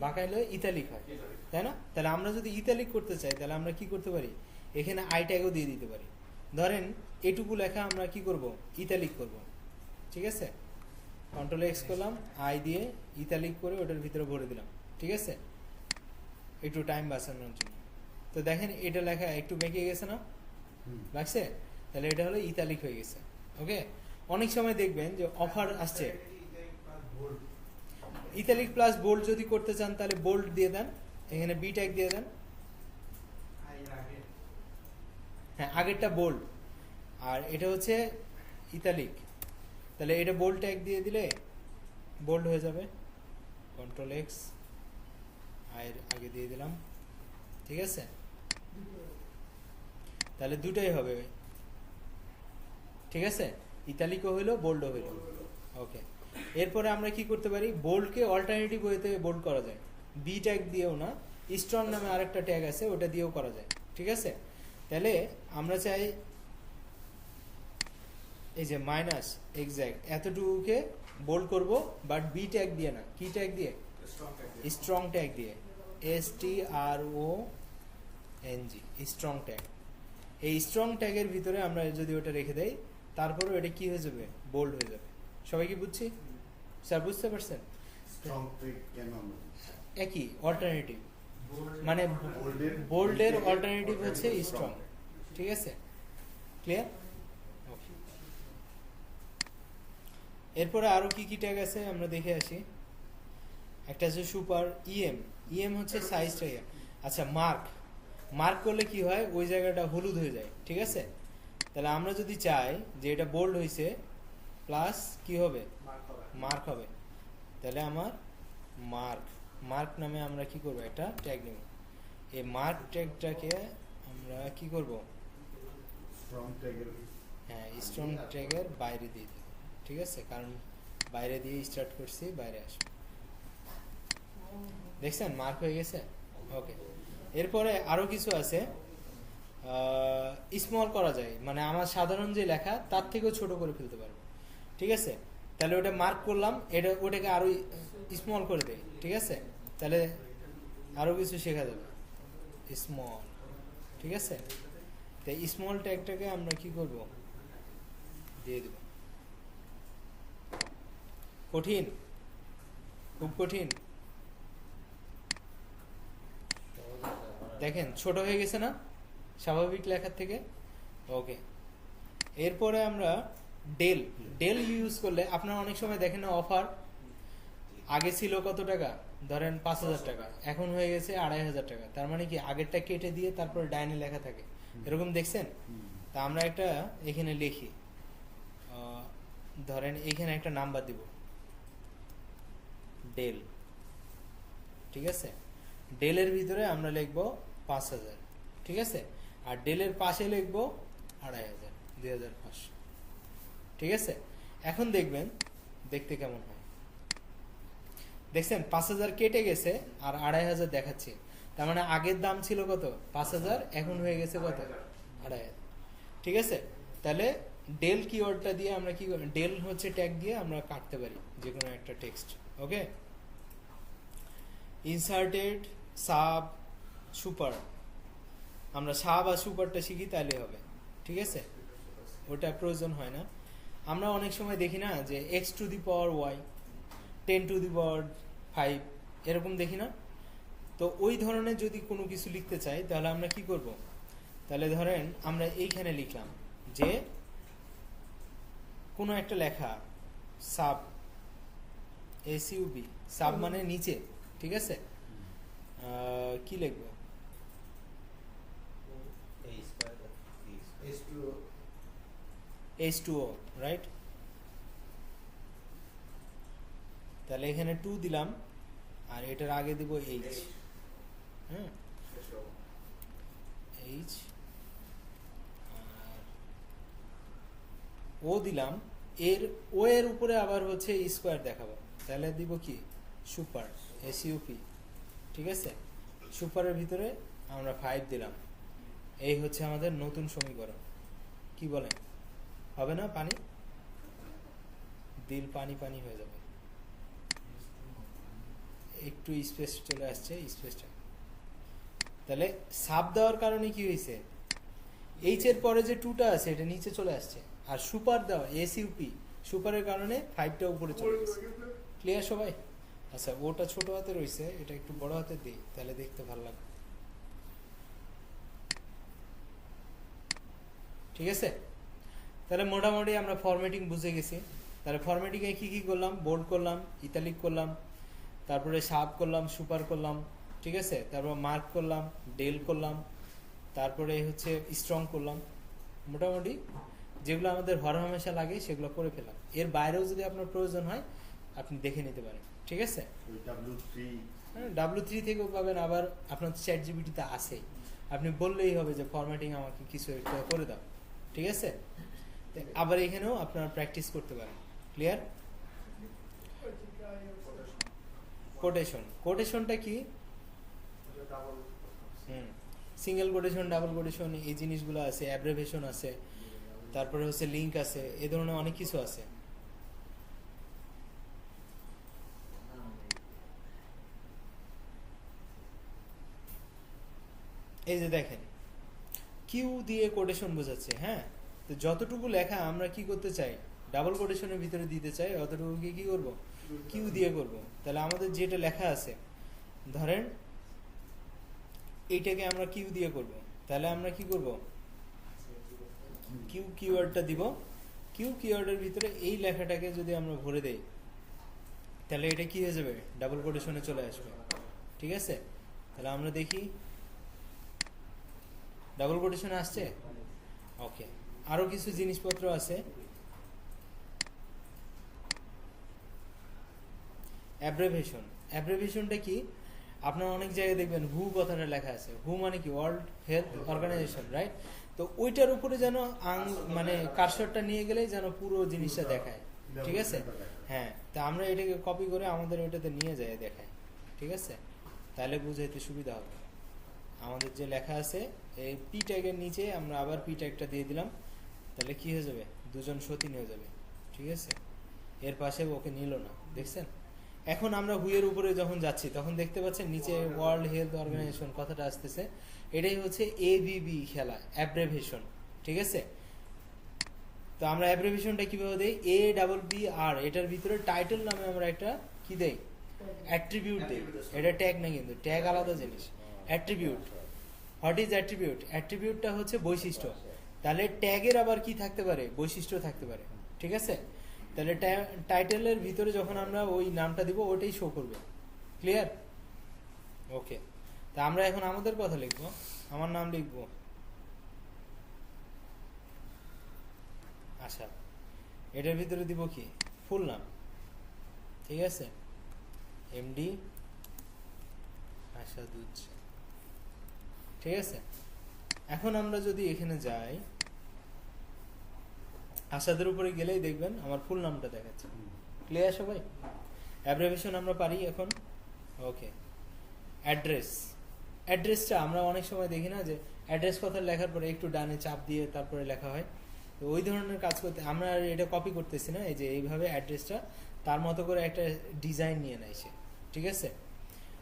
বাঁকাইলে ইতালিক হয়, তাই না? তাহলে আমরা যদি ইতালিক করতে চাই তাহলে আমরা কি করতে পারি? এখানে আই ট্যাগও দিয়ে দিতে পারি। ধরেন এটুকু লেখা আমরা কি করব? ইতালিক করব, ঠিক আছে? Ctrl+X করলাম, আই দিয়ে ইতালিক করে ওটার ভিতরে ভরে দিলাম, ঠিক আছে? একটু টাইম বাঁচানোর জন্য। তো দেখেন এটা লেখা একটু বেঁকে গেছে না? লাগছে? তাহলে এটা হলো ইতালিক হয়ে গেছে। ওকে। অনেক সময় দেখবেন যে অফার আসছে, ইতালিক প্লাস বোল্ড যদি করতে চান তাহলে বোল্ড দিয়ে দেন, এখানে বি ট্যাগ দিয়ে দেন। হ্যাঁ, আগেরটা বোল্ড আর এটা হচ্ছে ইতালিক, তাহলে এটা বোল্ড ট্যাগ দিয়ে দিলে বোল্ড হয়ে যাবে। কন্ট্রোল এক্স, এর আগে দিয়ে দিলাম, ঠিক আছে? তাহলে দুটাই হবে, ঠিক আছে? ইতালিকও হইলো, বোল্ডও হইলো। ওকে, এরপরে আমরা কি করতে পারি, বোল্ডকে অল্টারনেটিভ ওয়েতে বোল্ড করা যায়, বি ট্যাগ দিয়েও না, স্ট্রং নামে আরেকটা ট্যাগ আছে, ওটা দিয়েও করা যায়, ঠিক আছে? তাহলে আমরা চাই এই যে মাইনাস এক্সাক্ট এতটুকুকে বোল্ড করব, বাট বি ট্যাগ দিয়ে না, কি ট্যাগ দিয়ে? স্ট্রং ট্যাগ দিয়ে, STRONG, স্ট্রং ট্যাগ। এই স্ট্রং ট্যাগের ভিতরে আমরা যদি ওটা রেখে দেই, তারপরেও এটা কি হয়ে যাবে, বোল্ড হয়ে যাবে। সবাই কি বুঝছি স্যার, বুঝতে পারছেন? একই অল্টারনেটিভ, মানে বোল্ডের অল্টারনেটিভ হচ্ছে স্ট্রং, ঠিক আছে? ক্লিয়ার? এরপরে আরো কি কি ট্যাগ আছে আমরা দেখে আসি। একটা আছে সুপার, ইএম হচ্ছে সাইজটা। আচ্ছা, মার্ক করলে কি হয়, ওই জায়গাটা হলুদ হয়ে যায়, ঠিক আছে? তাহলে আমরা যদি চাই যে এটা বোল্ড হয়েছে, প্লাস কি হবে, মার্ক হবে, তাহলে আমার মার্ক নামে আমরা কি করব, একটা ট্যাগ নেব। এই মার্ক ট্যাগটাকে আমরা কি করব, হ্যাঁ স্ট্রং ট্যাগের বাইরে দিয়ে দেব, ঠিক আছে? কারণ বাইরে দিয়ে স্টার্ট করছি, বাইরে আসবে, দেখছেন মার্ক হয়ে গেছে। ওকে, এরপরে আরো কিছু আছে, স্মল করা যায়, মানে আমার সাধারণ যে লেখা তার থেকেও ছোট করে ফেলতে পারবো, ঠিক আছে? তাহলে ওটা মার্ক করলাম, ওটাকে আরো স্মল করে দেয়, ঠিক আছে? তাহলে আরো কিছু শেখা যাবে, স্মল, ঠিক আছে? তাই স্মল ট্যাগটাকে আমরা কি করব, দিয়ে দেব। কঠিন, খুব কঠিন, দেখেন ছোট হয়ে গেছে না স্বাভাবিক লেখার থেকে। ওকে, এরপরে আমরা ডেল ইউজ করলে আপনারা অনেক সময় দেখেন না, অফার আগে ছিল কত টাকা, ধরেন 5,000 টাকা, এখন হয়ে গেছে 2,500 টাকা। তার মানে কি আগেরটা কেটে দিয়ে তারপরে ডাইনে লেখা থাকে, এরকম দেখছেন? তা আমরা একটা এখানে লিখি, ধরেন এখানে একটা নাম্বার দিব, ডেল, ঠিক আছে? ডেলের ভিতরে আমরা লিখবো 5,000, ঠিক আছে? আর ডেলের পাশে লিখবো 2,500, 2,500, ঠিক আছে? এখন দেখবেন দেখতে কেমন হয়, দেখছেন 5,000 কেটে গেছে আর 2,500 দেখাচ্ছে। তার মানে আগের দাম ছিল কত, 5,000, এখন হয়ে গেছে কত, 2,500, ঠিক আছে? তাহলে ডেল কিওয়ার্ডটা দিয়ে আমরা কি, ডেল হচ্ছে ট্যাগ দিয়ে আমরা কাটতে পারি যে কোনো একটা টেক্সট। ওকে, ইনসার্টেড, সাব, সুপার, আমরা সাব আর সুপারটা শিখি তাহলে হবে, ঠিক আছে? ওটা প্রয়োজন হয় না। আমরা অনেক সময় দেখি না যে x⁻y, 10⁵, এরকম দেখি না? তো ওই ধরনের যদি কোনো কিছু লিখতে চাই, তাহলে আমরা কি করব, তাহলে ধরেন আমরা এইখানে লিখলাম যে কোনো একটা লেখা সাব, SUB, সাব মানে নিচে, ঠিক আছে? কি লিখবো, H2O, রাইট? তাহলে এখানে 2 দিলাম, আর এটার আগে দিব H, হ্যাঁ H, আর ও দিলাম, ও এর উপরে আবার হচ্ছে স্কোয়ার দেখাবো, তাহলে দিব কি, সুপার, SUP, ঠিক আছে? সুপারের ভিতরে আমরা 5 দিলাম। এই হচ্ছে আমাদের নতুন সমীকরণ। কি বলেন, হবে না? পানি দিল পানি পানি হয়ে যাবে, একটু স্পেস চলে আসছে, স্পেসটা। তাহলে সাব দেওয়ার কারণে কি হয়েছে, এইচ এর পরে যে 2টা আছে এটা নিচে চলে আসছে, আর সুপার দেওয়া SUP, সুপারের কারণে 5টা উপরে চলে গেছে। ক্লিয়ার সবাই? আচ্ছা, ওটা ছোট হাতে রয়েছে, এটা একটু বড় হাতে দিই, তাহলে দেখতে ভালো লাগবে, ঠিক আছে? তাহলে মোটামুটি আমরা ফরম্যাটিং বুঝে গেছি। তাহলে ফরম্যাটিং এ কি কি করলাম, বোল্ড করলাম, ইতালিক করলাম, তারপরে সাব করলাম, সুপার করলাম, ঠিক আছে? তারপর মার্ক করলাম, ডেল করলাম, তারপরে হচ্ছে স্ট্রং করলাম। মোটামুটি যেগুলো আমাদের হরহামেশা লাগে সেগুলো করে ফেলাম। এর বাইরেও যদি আপনার প্রয়োজন হয় আপনি দেখে নিতে পারেন। ঠিক আছে? W3 W3 থেকেও পাবেন, আবার আপনার চ্যাট জিপিটিতে আছে, আপনি বললেই হবে যে ফরম্যাটিং আমাকে কিছু একটা করে দাও, ঠিক আছে? আবার এখানেও আপনারা প্র্যাকটিস করতে পারেন। ক্লিয়ার? কোটেশন, কোটেশনটা কি? সিঙ্গেল কোটেশন, ডাবল কোটেশন, এই জিনিসগুলো আছে, অ্যাব্রিভিয়েশন আছে, তারপরে হচ্ছে লিঙ্ক আছে, এই ধরনের অনেক কিছু আছে। এই যে দেখেন কিউ দিয়ে কোটেশন বোঝাচ্ছে, হ্যাঁ? তো যতটুকু লেখা আমরা কি করতে চাই, ডাবল কোটেশনের ভিতরে দিতে চাই, অতটুকু কি করব, কিউ দিয়ে করব। তাহলে আমাদের যেটা লেখা আছে, ধরেন এইটাকে আমরা কিউ দিয়ে করব, তাহলে আমরা কি করব, কিউ কিওয়ার্ডটা দিব। কিউ কিওয়ার্ডের ভিতরে এই লেখাটাকে যদি আমরা ভরে দেই, তাহলে এটা কি হয়ে যাবে, ডাবল কোটেশনে চলে আসবে, ঠিক আছে? তাহলে আমরা দেখি ডাবল কোটেশনে আসছে। ওকে, আরো কিছু জিনিসপত্র আছে। অ্যাব্রিভিয়েশন, অ্যাব্রিভিয়েশনটা কি? আপনারা অনেক জায়গায় দেখবেন হু কথাটা লেখা আছে। হু মানে কি, ওয়ার্ল্ড হেলথ অর্গানাইজেশন, রাইট? তো ওইটার উপরে যেন মানে কারসরটা নিয়ে গেলেই যেন পুরো জিনিসটা দেখায়, ঠিক আছে? হ্যাঁ, তা আমরা এটাকে কপি করে আমাদের ওইটাতে নিয়ে যাই দেখায়, ঠিক আছে? তাহলে বুঝাইতে সুবিধা হবে। আমাদের যে লেখা আছে এই পি ট্যাগের নিচে আমরা আবার পি ট্যাগটা দিয়ে দিলাম, তাহলে কি হয়ে যাবে, দুজন সতীন হয়ে যাবে, ঠিক আছে? এর পাশে ওকে নিল না, দেখছেন? এখন আমরা হুইয়ের উপরে যখন যাচ্ছি তখন দেখতে পাচ্ছেন নিচে ওয়ার্ল্ড হেলথ অর্গানাইজেশন কথাটা আসতেছে। এটাই হচ্ছে এবিবি খেলা, অ্যাব্রিভিয়েশন, ঠিক আছে? তো আমরা অ্যাব্রিভিয়েশনটা কিভাবে দেই, এ ডাবল বি আর, এটার ভিতরে টাইটেল নামে আমরা একটা কি দেই, অ্যাট্রিবিউট দেই। এটা ট্যাগ না, কিন্তু ট্যাগ আলাদা জিনিস। Attribute, what is attribute? অ্যাট্রিবিউটটা হচ্ছে বৈশিষ্ট্য। তাহলে ট্যাগের আবার কি থাকতে পারে, বৈশিষ্ট্য থাকতে পারে, ঠিক আছে? তাহলে টাইটেলের ভিতরে যখন আমরা ওই নামটা দিব ওটাই শো করবে। ক্লিয়ার? ওকে, তা আমরা এখন আমাদের কথা লিখবো, আমার নাম লিখবো আশা। এটার ভিতরে দিব কি, ফুল নাম, ঠিক আছে? এমডি আশাদুজ, ঠিক আছে? এখন আমরা যদি এখানে যাই, আশাদের উপরে গেলেই দেখবেন আমার ফুল নামটা দেখাচ্ছে। ক্লিয়ার সবাই? অ্যাব্রিভিয়েশন আমরা পারি এখন। ওকে, অ্যাড্রেস, অ্যাড্রেসটা আমরা অনেক সময় দেখি না যে অ্যাড্রেস কথা লেখার পরে একটু ডানে চাপ দিয়ে তারপরে লেখা হয়। তো ওই ধরনের কাজ করতে আমরা এটা কপি করতেছি না, এই যে এইভাবে অ্যাড্রেসটা তার মতো করে একটা ডিজাইন নিয়ে নেয় সে, ঠিক আছে?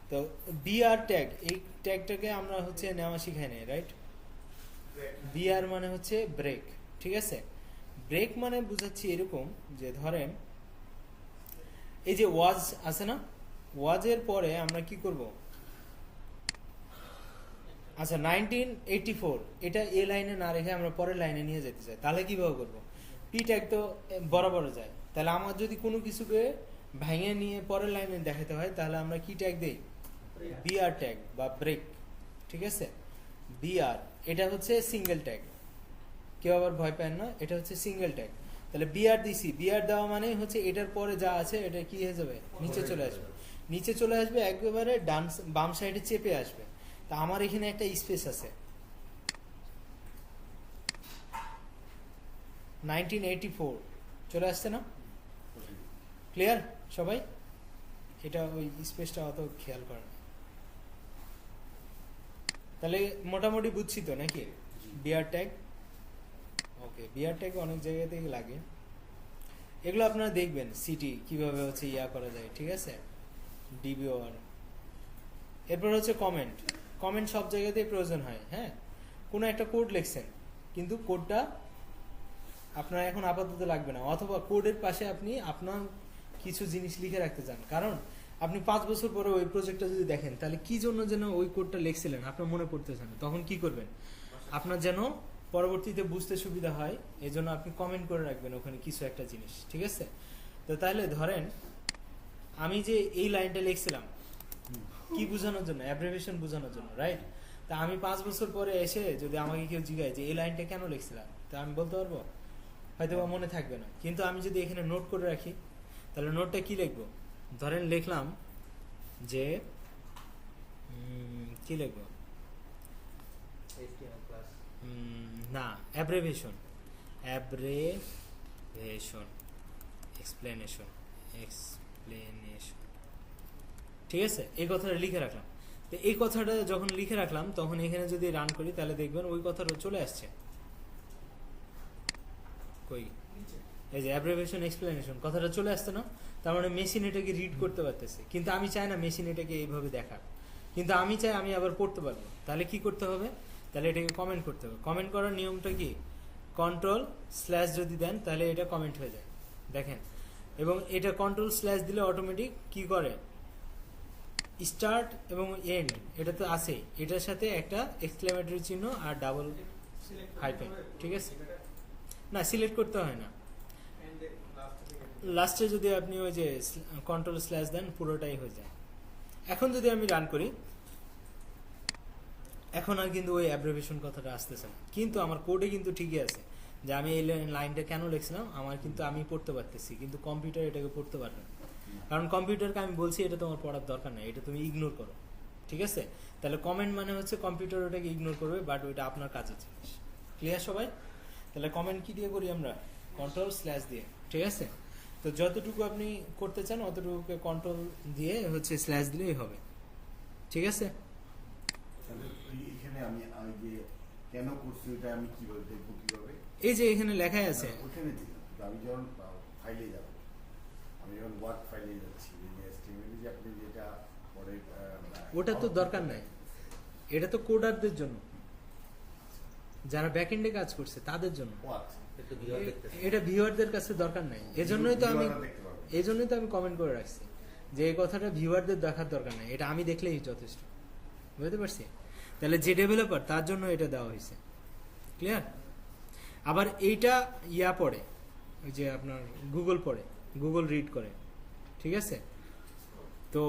তো বিআর ট্যাগ, এই ট্যাগটাকে আমরা হচ্ছে নেওয়া শিখাই নাই, রাইট? বিআর মানে হচ্ছে ব্রেক, ঠিক আছে? ব্রেক মানে বুঝাচ্ছি এরকম যে ধরেন এই যে ওয়াজ আছে না, ওয়াজের পরে আমরা কি করব, আচ্ছা 1984 এটা এ লাইনে না রেখে আমরা পরের লাইনে নিয়ে যেতে চাই, তাহলে কিভাবে করব? পি ট্যাগ তো বরাবর যায়, তাহলে আমার যদি কোনো কিছুকে ভেঙে নিয়ে পরের লাইনে দেখাতে হয় তাহলে আমরা কি ট্যাগ দেই, বিআর ট্যাগ বা ব্রেক, ঠিক আছে? বিআর, এটা হচ্ছে সিঙ্গেল ট্যাগ, কেউ আবার ভয় পায় না, এটা হচ্ছে সিঙ্গেল ট্যাগ। তাহলে বিআর দিছি, বিআর দেওয়া মানে হচ্ছে এটার পরে যা আছে এটা কি হয়ে যাবে, নিচে চলে আসবে, নিচে চলে আসবে, একেবারে ডান বাম সাইডে চেপে আসবে। তা আমার এখানে একটা স্পেস আছে, 1984 চলে আসছে না? ক্লিয়ার সবাই? এটা ওই স্পেসটা অত খেয়াল করে না। তাহলে মোটামুটি বুঝছি তো নাকি বিআর ট্যাগ? ওকে, বিআর ট্যাগ অনেক জায়গাতেই লাগে, এগুলো আপনারা দেখবেন সিটি কিভাবে হচ্ছে ইয়া করা যায়, ঠিক আছে? ডিবিওআর। এরপর হচ্ছে কমেন্ট, কমেন্ট সব জায়গাতেই প্রয়োজন হয়। হ্যাঁ, কোনো একটা কোড লিখছেন কিন্তু কোডটা আপনার এখন আপাতত লাগবে না, অথবা কোডের পাশে আপনি আপনার কিছু জিনিস লিখে রাখতে চান, কারণ আপনি 5 বছর পরে ওই প্রজেক্টটা যদি দেখেন তাহলে কি জন্য যেন ওই কোডটা লিখছিলেন আপনার মনে পড়তেছে না, তখন কি করবেন, আপনার যেন পরবর্তীতে বুঝতে সুবিধা হয় এই জন্য আপনি কমেন্ট করে রাখবেন ওখানে কিছু একটা জিনিস, ঠিক আছে? তো তাহলে ধরেন আমি যে এই লাইনটা লিখছিলাম কি বোঝানোর জন্য, অ্যাব্রিভিয়েশন বোঝানোর জন্য, রাইট? তা আমি 5 বছর পরে এসে যদি আমাকে কেউ জিজ্ঞাসা যে এই লাইনটা কেন লিখছিলাম, তা আমি বলতে পারবো? হয়তো বা মনে থাকবে না, কিন্তু আমি যদি এখানে নোট করে রাখি তাহলে নোটটা কি লিখবো, ধরেন লিখলাম যে কি লিখবো, না অ্যাব্রেভিয়েশন এক্সপ্লেনেশন, ঠিক আছে, এই কথাটা লিখে রাখলাম। তো এই কথাটা যখন লিখে রাখলাম তখন এখানে যদি রান করি তাহলে দেখবেন ওই কথাটা চলে আসছে। কই, এই যে অ্যাব্রিভিয়েশন এক্সপ্লেনেশন কথাটা চলে আসছে না? তার মানে মেশিন এটাকে রিড করতে পারতেছে, কিন্তু আমি চাই না মেশিন এটাকে এইভাবে দেখার, কিন্তু আমি চাই আমি আবার পড়তে পারবো। তাহলে কি করতে হবে, তাহলে এটাকে কমেন্ট করতে হবে। কমেন্ট করার নিয়মটা কি, কন্ট্রোল/ যদি দেন তাহলে এটা কমেন্ট হয়ে যায়, দেখেন। এবং এটা কন্ট্রোল/ দিলে অটোমেটিক কি করে, স্টার্ট এবং এন্ড এটা তো আছে, এটার সাথে একটা এক্সক্লেমেটরি চিহ্ন আর ডাবল হাইফেন, ঠিক আছে? না সিলেক্ট করতে হয় না, লাস্টে যদি আপনি ওই যে কন্ট্রোল/ দেন পুরোটাই হয়ে যায়। এখন যদি আমি রান করি, এখন আর কিন্তু ওই অ্যাব্রিভিয়েশন কথাটা আসতেছে না, কিন্তু আমার কোডে কিন্তু ঠিকই আছে যে আমি এই লাইনটা কেন লিখছিলাম, আমার কিন্তু আমি পড়তে পারতেছি, কিন্তু কম্পিউটার এটাকে পড়তে পারবে না। কারণ কম্পিউটারকে আমি বলছি এটা তোমার পড়ার দরকার নেই, এটা তুমি ইগনোর করো, ঠিক আছে? তাহলে কমেন্ট মানে হচ্ছে কম্পিউটার ওটাকে ইগনোর করবে, বাট ওইটা আপনার কাজের জিনিস। ক্লিয়ার সবাই? তাহলে কমেন্ট কি দিয়ে করি আমরা, কন্ট্রোল/ দিয়ে, ঠিক আছে? তো যতটুকু আপনি করতে চান অতটুকুকে কন্ট্রোল দিয়ে হচ্ছে স্ল্যাশ দিলেই হবে, ঠিক আছে? তাহলে এখানে আমি যে কেন করছি ওটা আমি কিভাবে দেখবো, কিভাবে? এই যে এখানে লেখাই আছে, ওখানে দিলাম, কিন্তু আমি যখন ফাইলে যাব, আমি যখন ওয়ার্ড ফাইলে যাচ্ছি, HTML যে আপনি যেটা পরে ওটা তো দরকার নাই, এটা তো কোডারদের জন্য, যারা ব্যাকএন্ডে কাজ করছে তাদের জন্য। এটা ভিউয়ারদের কাছে দরকার নাই, এজন্যই তো আমি কমেন্ট করে রাখছি যে এই কথাটা ভিউয়ারদের দেখার দরকার নাই, এটা আমি দেখলেই যথেষ্ট। বুঝতে পারছি? তাহলে যে ডেভেলপার তার জন্য এটা দেওয়া হয়েছে। ক্লিয়ার? আবার এইটা পড়ে, ওই যে আপনার গুগল পড়ে, গুগল রিড করে, ঠিক আছে? তো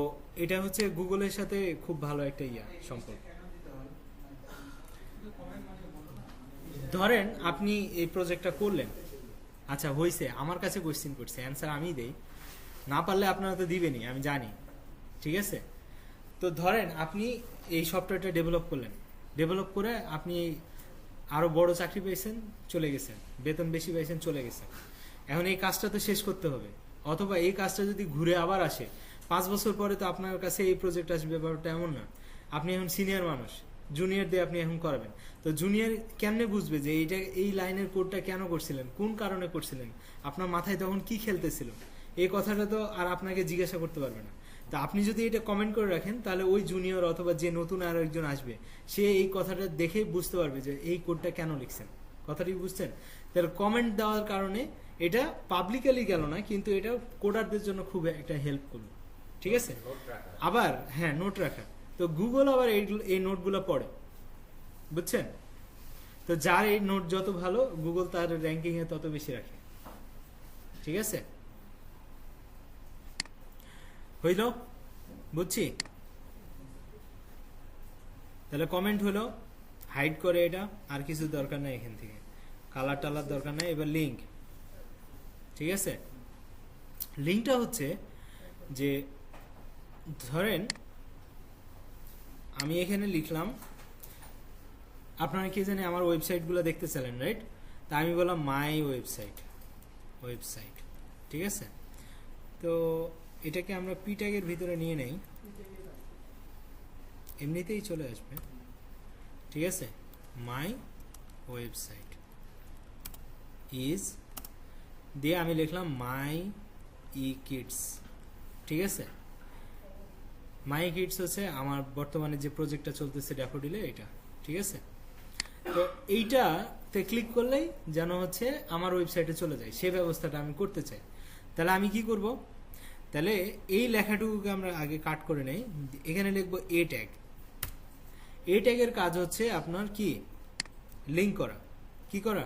এটা হচ্ছে গুগলের সাথে খুব ভালো একটা সম্পর্ক। ধরেন আপনি এই প্রজেক্টটা করলেন, আচ্ছা হয়েছে, আমার কাছে কোয়েশ্চেন করছে, অ্যান্সার আমি দেই, না পারলে আপনারা তো দিবেনই আমি জানি, ঠিক আছে? তো ধরেন আপনি এই সফটওয়্যারটা ডেভেলপ করলেন, ডেভেলপ করে আপনি আরো বড় চাকরি পেয়েছেন, চলে গেছেন, বেতন বেশি পেয়েছেন, চলে গেছেন। এখন এই কাজটা তো শেষ করতে হবে, অথবা এই কাজটা যদি ঘুরে আবার আসে 5 বছর পরে, তো আপনার কাছে এই প্রজেক্ট আসবে, ব্যাপারটা এমন না। আপনি এখন সিনিয়র মানুষ, জুনিয়র দিয়ে আপনি এখন করাবেন, তো জুনিয়র কেমনে বুঝবে যে এইটা, এই লাইনের কোডটা কেন করছিলেন, কোন কারণে করছিলেন, আপনার মাথায় তখন কি খেলতেছিল, এই কথাটা তো আর আপনাকে জিজ্ঞাসা করতে পারবে না। তা আপনি যদি এটা কমেন্ট করে রাখেন, তাহলে ওই জুনিয়র অথবা যে নতুন আরো একজন আসবে, সে এই কথাটা দেখে বুঝতে পারবে যে এই কোডটা কেন লিখছেন। কথাটি বুঝছেন? তাহলে কমেন্ট দেওয়ার কারণে এটা পাবলিকালি গেল না, কিন্তু এটা কোডারদের জন্য খুব একটা হেল্প করলো, ঠিক আছে? আবার হ্যাঁ, নোট রাখা, তো গুগল আবার এই নোটগুলো পড়ে, বুঝছেন? তো যার এই নোট যত ভালো, গুগল তার র্যাঙ্কিং এ তত বেশি রাখে, ঠিক আছে? হইল? বুঝছি? তাহলে কমেন্ট হলো, হাইড করে এটা, আর কিছু দরকার নাই এখান থেকে, কালার টালার দরকার নাই। এবার লিঙ্ক, ঠিক আছে? লিঙ্কটা হচ্ছে যে ধরেন আমি এখানে লিখলাম, আপনারা কি জানেন আমার ওয়েবসাইটগুলো দেখতে চাইলেন, রাইট? তা আমি বললাম মাই ওয়েবসাইট, ঠিক আছে? তো এটাকে আমরা পি ট্যাগের ভিতরে নিয়ে নেই, এমনিতেই চলে আসবে, ঠিক আছে? মাই ওয়েবসাইট ইজ দিয়ে আমি লিখলাম মাই ই কিডস, ঠিক আছে? মাই কিডস হচ্ছে আমার বর্তমানে যে প্রজেক্টটা চলতেছে ড্যাফোডিলে, এটা, ঠিক আছে? তো এইটাতে ক্লিক করলেই যেন হচ্ছে আমার ওয়েবসাইটে চলে যায়, সেই ব্যবস্থাটা আমি করতে চাই। তাহলে আমি কি করব, তাহলে এই লেখাটুকুকে আমরা আগে কাট করে নেই, এখানে লিখবো এ ট্যাগ। এ ট্যাগের কাজ হচ্ছে আপনার কি, লিঙ্ক করা। কি করা?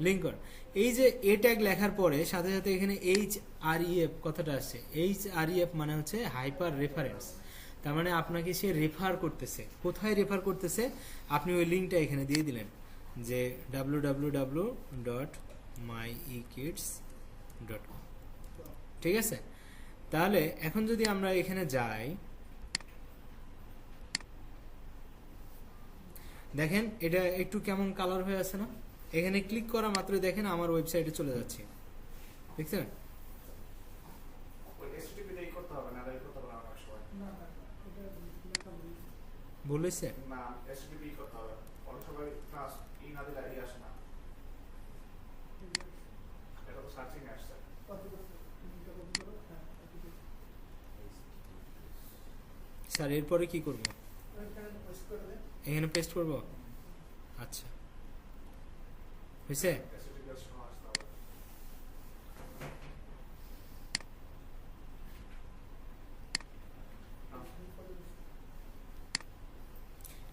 লিঙ্ক করা। এই যে এ ট্যাগ লেখার পরে সাথে সাথে এখানে HREF কথাটা আসছে। HREF মানে হচ্ছে হাইপার রেফারেন্স, তার মানে আপনাকে সে রেফার করতেছে। কোথায় রেফার করতেছে? আপনি ওই লিঙ্কটা এখানে দিয়ে দিলেন যে www.myekids.com, ঠিক আছে? তাহলে এখন যদি আমরা এখানে যাই, দেখেন এটা একটু কেমন কালার হয়ে আছে না? এখানে ক্লিক করা মাত্র দেখেন আমার ওয়েবসাইটে চলে যাচ্ছে, দেখছেন? বলেছে স্যার এরপরে কি করব? এখানে পেস্ট করব। আচ্ছা হয়েছে।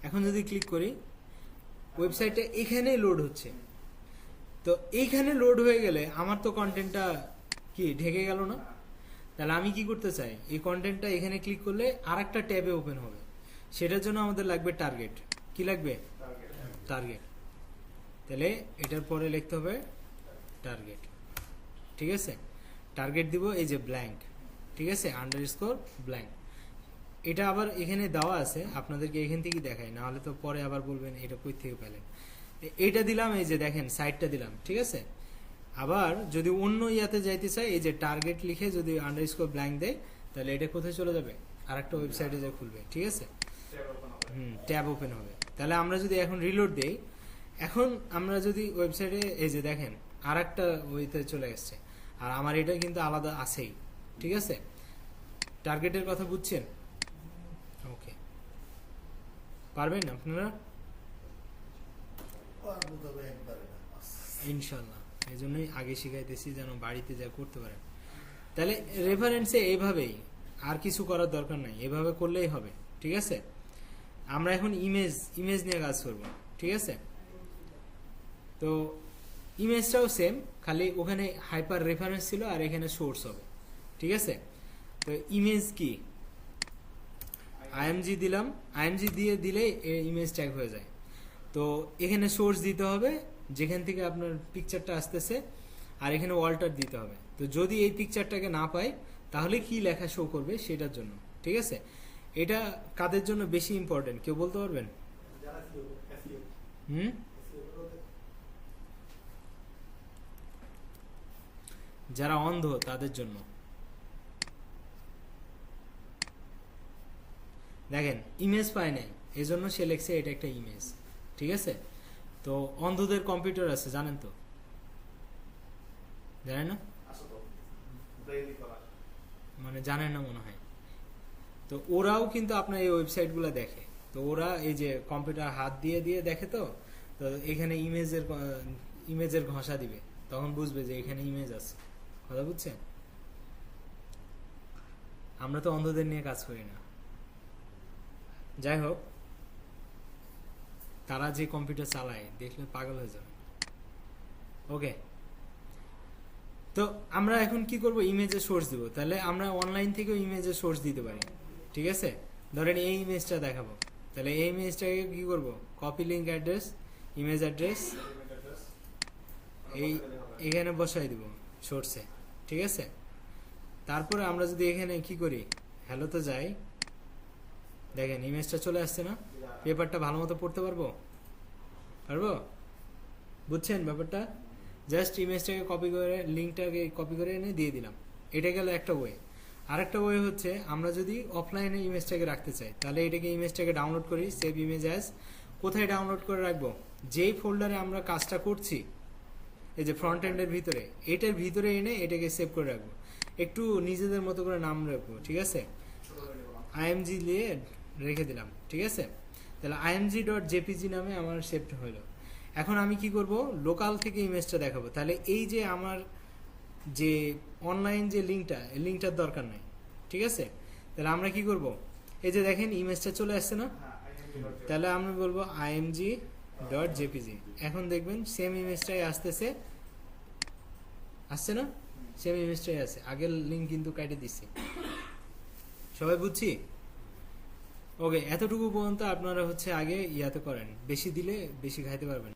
এখন যদি ক্লিক করি ওয়েবসাইটটা এখানে লোড হচ্ছে, তো এইখানে লোড হয়ে গেলে আমার তো কন্টেন্টটা কি ঢেকে গেল না? তাহলে আমি কি করতে চাই, এই কন্টেন্টটা এখানে ক্লিক করলে আর একটা ট্যাবে ওপেন হবে, সেটার জন্য আমাদের লাগবে টার্গেট। কি লাগবে? টার্গেট। তাহলে এটার পরে লিখতে হবে টার্গেট, ঠিক আছে? টার্গেট দিব এই যে ব্ল্যাঙ্ক, ঠিক আছে, আন্ডারস্কোর ব্ল্যাঙ্ক। এটা আবার এখানে দেওয়া আছে, আপনাদেরকে এখান থেকেই দেখাই, না হলে তো পরে আবার বলবেন এটা কই থেকে পেলেন। এটা দিলাম, এই যে দেখেন সাইটটা দিলাম, ঠিক আছে? আবার যদি অন্য ইয়াতে যাইতে চাই, এই যে টার্গেট লিখে যদি আন্ডারস্কোর ব্ল্যাঙ্ক দেয়, তাহলে এটা কোথায় চলে যাবে? আর একটা ওয়েবসাইটে যা খুলবে, ঠিক আছে? ট্যাব ওপেন হবে। তাহলে আমরা যদি এখন রিলোড দেই, এখন আমরা যদি ওয়েবসাইটে এই যে দেখেন আর একটা ওইতে চলে এসছে, আর আমার এটা কিন্তু আলাদা আছেই, ঠিক আছে? টার্গেটের কথা বুঝছেন? ওকে, পারবেন আপনারা ইনশাল্লাহ। এই জন্যই আগে শিখাইতেছি যেন বাড়িতে যা করতে পারেন। তাহলে রেফারেন্সে এইভাবেই, আর কিছু করার দরকার নাই, এভাবে করলেই হবে, ঠিক আছে? আমরা এখন ইমেজ নিয়ে কাজ করব, ঠিক আছে? তো ইমেজটাও সেম, খালি ওখানে হাইপার রেফারেন্স ছিল আর এখানে সোর্স হবে, ঠিক আছে? তো ইমেজ কি, আইএমজি দিলাম, আইএমজি দিয়ে দিলে ইমেজ ট্যাগ হয়ে যায়। তো এখানে সোর্স দিতে হবে যেখান থেকে আপনার পিকচারটা আসতেছে, আর এখানে ওয়াল্টার দিতে হবে। তো যদি এই পিকচারটাকে না পাই তাহলে কি লেখা শো করবে সেটার জন্য, ঠিক আছে? এটা কাদের জন্য বেশি ইম্পর্টেন্ট কেউ বলতে পারবেন? যারা অন্ধ তাদের জন্য। দেখেন ইমেজ পায় নাই, এই জন্য সে লেখছে এটা একটা ইমেজ, ঠিক আছে? তো অন্ধদের কম্পিউটার আছে জানেন তো? জানেন না? মানে জানেন না মনে হয়। তো ওরাও কিন্তু আপনার এই ওয়েবসাইটগুলো দেখে, তো ওরা এই যে কম্পিউটার হাত দিয়ে দিয়ে দেখে, তো তো এখানে ইমেজের ঘষা দিবে, তখন বুঝবে যে এখানে ইমেজ আছে। কথা বুঝছেন? আমরা তো অন্ধদের নিয়ে কাজ করি না। যাই হোক, তারা যে কম্পিউটার চালায় দেখলে পাগল হয়ে যাবে। ওকে, তো আমরা এখন কি করব? ইমেজের সোর্স দিব। তাহলে আমরা অনলাইন থেকেও ইমেজের সোর্স দিতে পারি, ঠিক আছে? ধরেন এই ইমেজটা দেখাবো, তাহলে এই ইমেজটাকে কি করব? Copy link address, image address এখানে বসাই দিব সোর্সে, ঠিক আছে? তারপরে আমরা যদি এখানে কি করি, হ্যালোতে যাই, দেখেন ইমেজটা চলে আসছে না? পেপারটা ভালো মতো পড়তে পারবো? বুঝছেন ব্যাপারটা? জাস্ট ইমেজটাকে কপি করে, লিঙ্কটাকে কপি করে এনে দিয়ে দিলাম, এটা গেল একটা ওয়ে। আরেকটা ওয়ে হচ্ছে আমরা যদি অফলাইনে ইমেজটাকে রাখতে চাই, তাহলে এটাকে ইমেজটাকে ডাউনলোড করি, সেভ ইমেজ অ্যাজ। কোথায় ডাউনলোড করে রাখবো? যেই ফোল্ডারে আমরা কাজটা করছি, এই যে ফ্রন্ট এন্ডের ভিতরে, এটার ভিতরে এনে এটাকে সেভ করে রাখবো। একটু নিজেদের মতো করে নাম রাখবো, ঠিক আছে? আইএমজি দিয়ে রেখে দিলাম, ঠিক আছে? তাহলে img.jpg নামে আমার সেভ হলো। এখন আমি কি করব? লোকাল থেকে ইমেজটা দেখাবো। তাহলে এই যে আমার যে অনলাইন যে লিঙ্কটা, এই লিঙ্কটার দরকার নাই, ঠিক আছে? তাহলে আমরা কি করব? এই যে দেখেন ইমেজটা চলে আসছে না? তাহলে আমরা বলবো img.jpg। এখন দেখবেন সেম ইমেজটাই আসতেছে, আসছে না? সেম ইমেজটাই আছে, আগের লিঙ্ক কিন্তু কেটে দিচ্ছি। সবাই বুঝছি? ওকে, এতটুকু পর্যন্ত আপনারা হচ্ছে আগে ইয়াতে করেন, বেশি দিলে বেশি খাইতে পারবেন।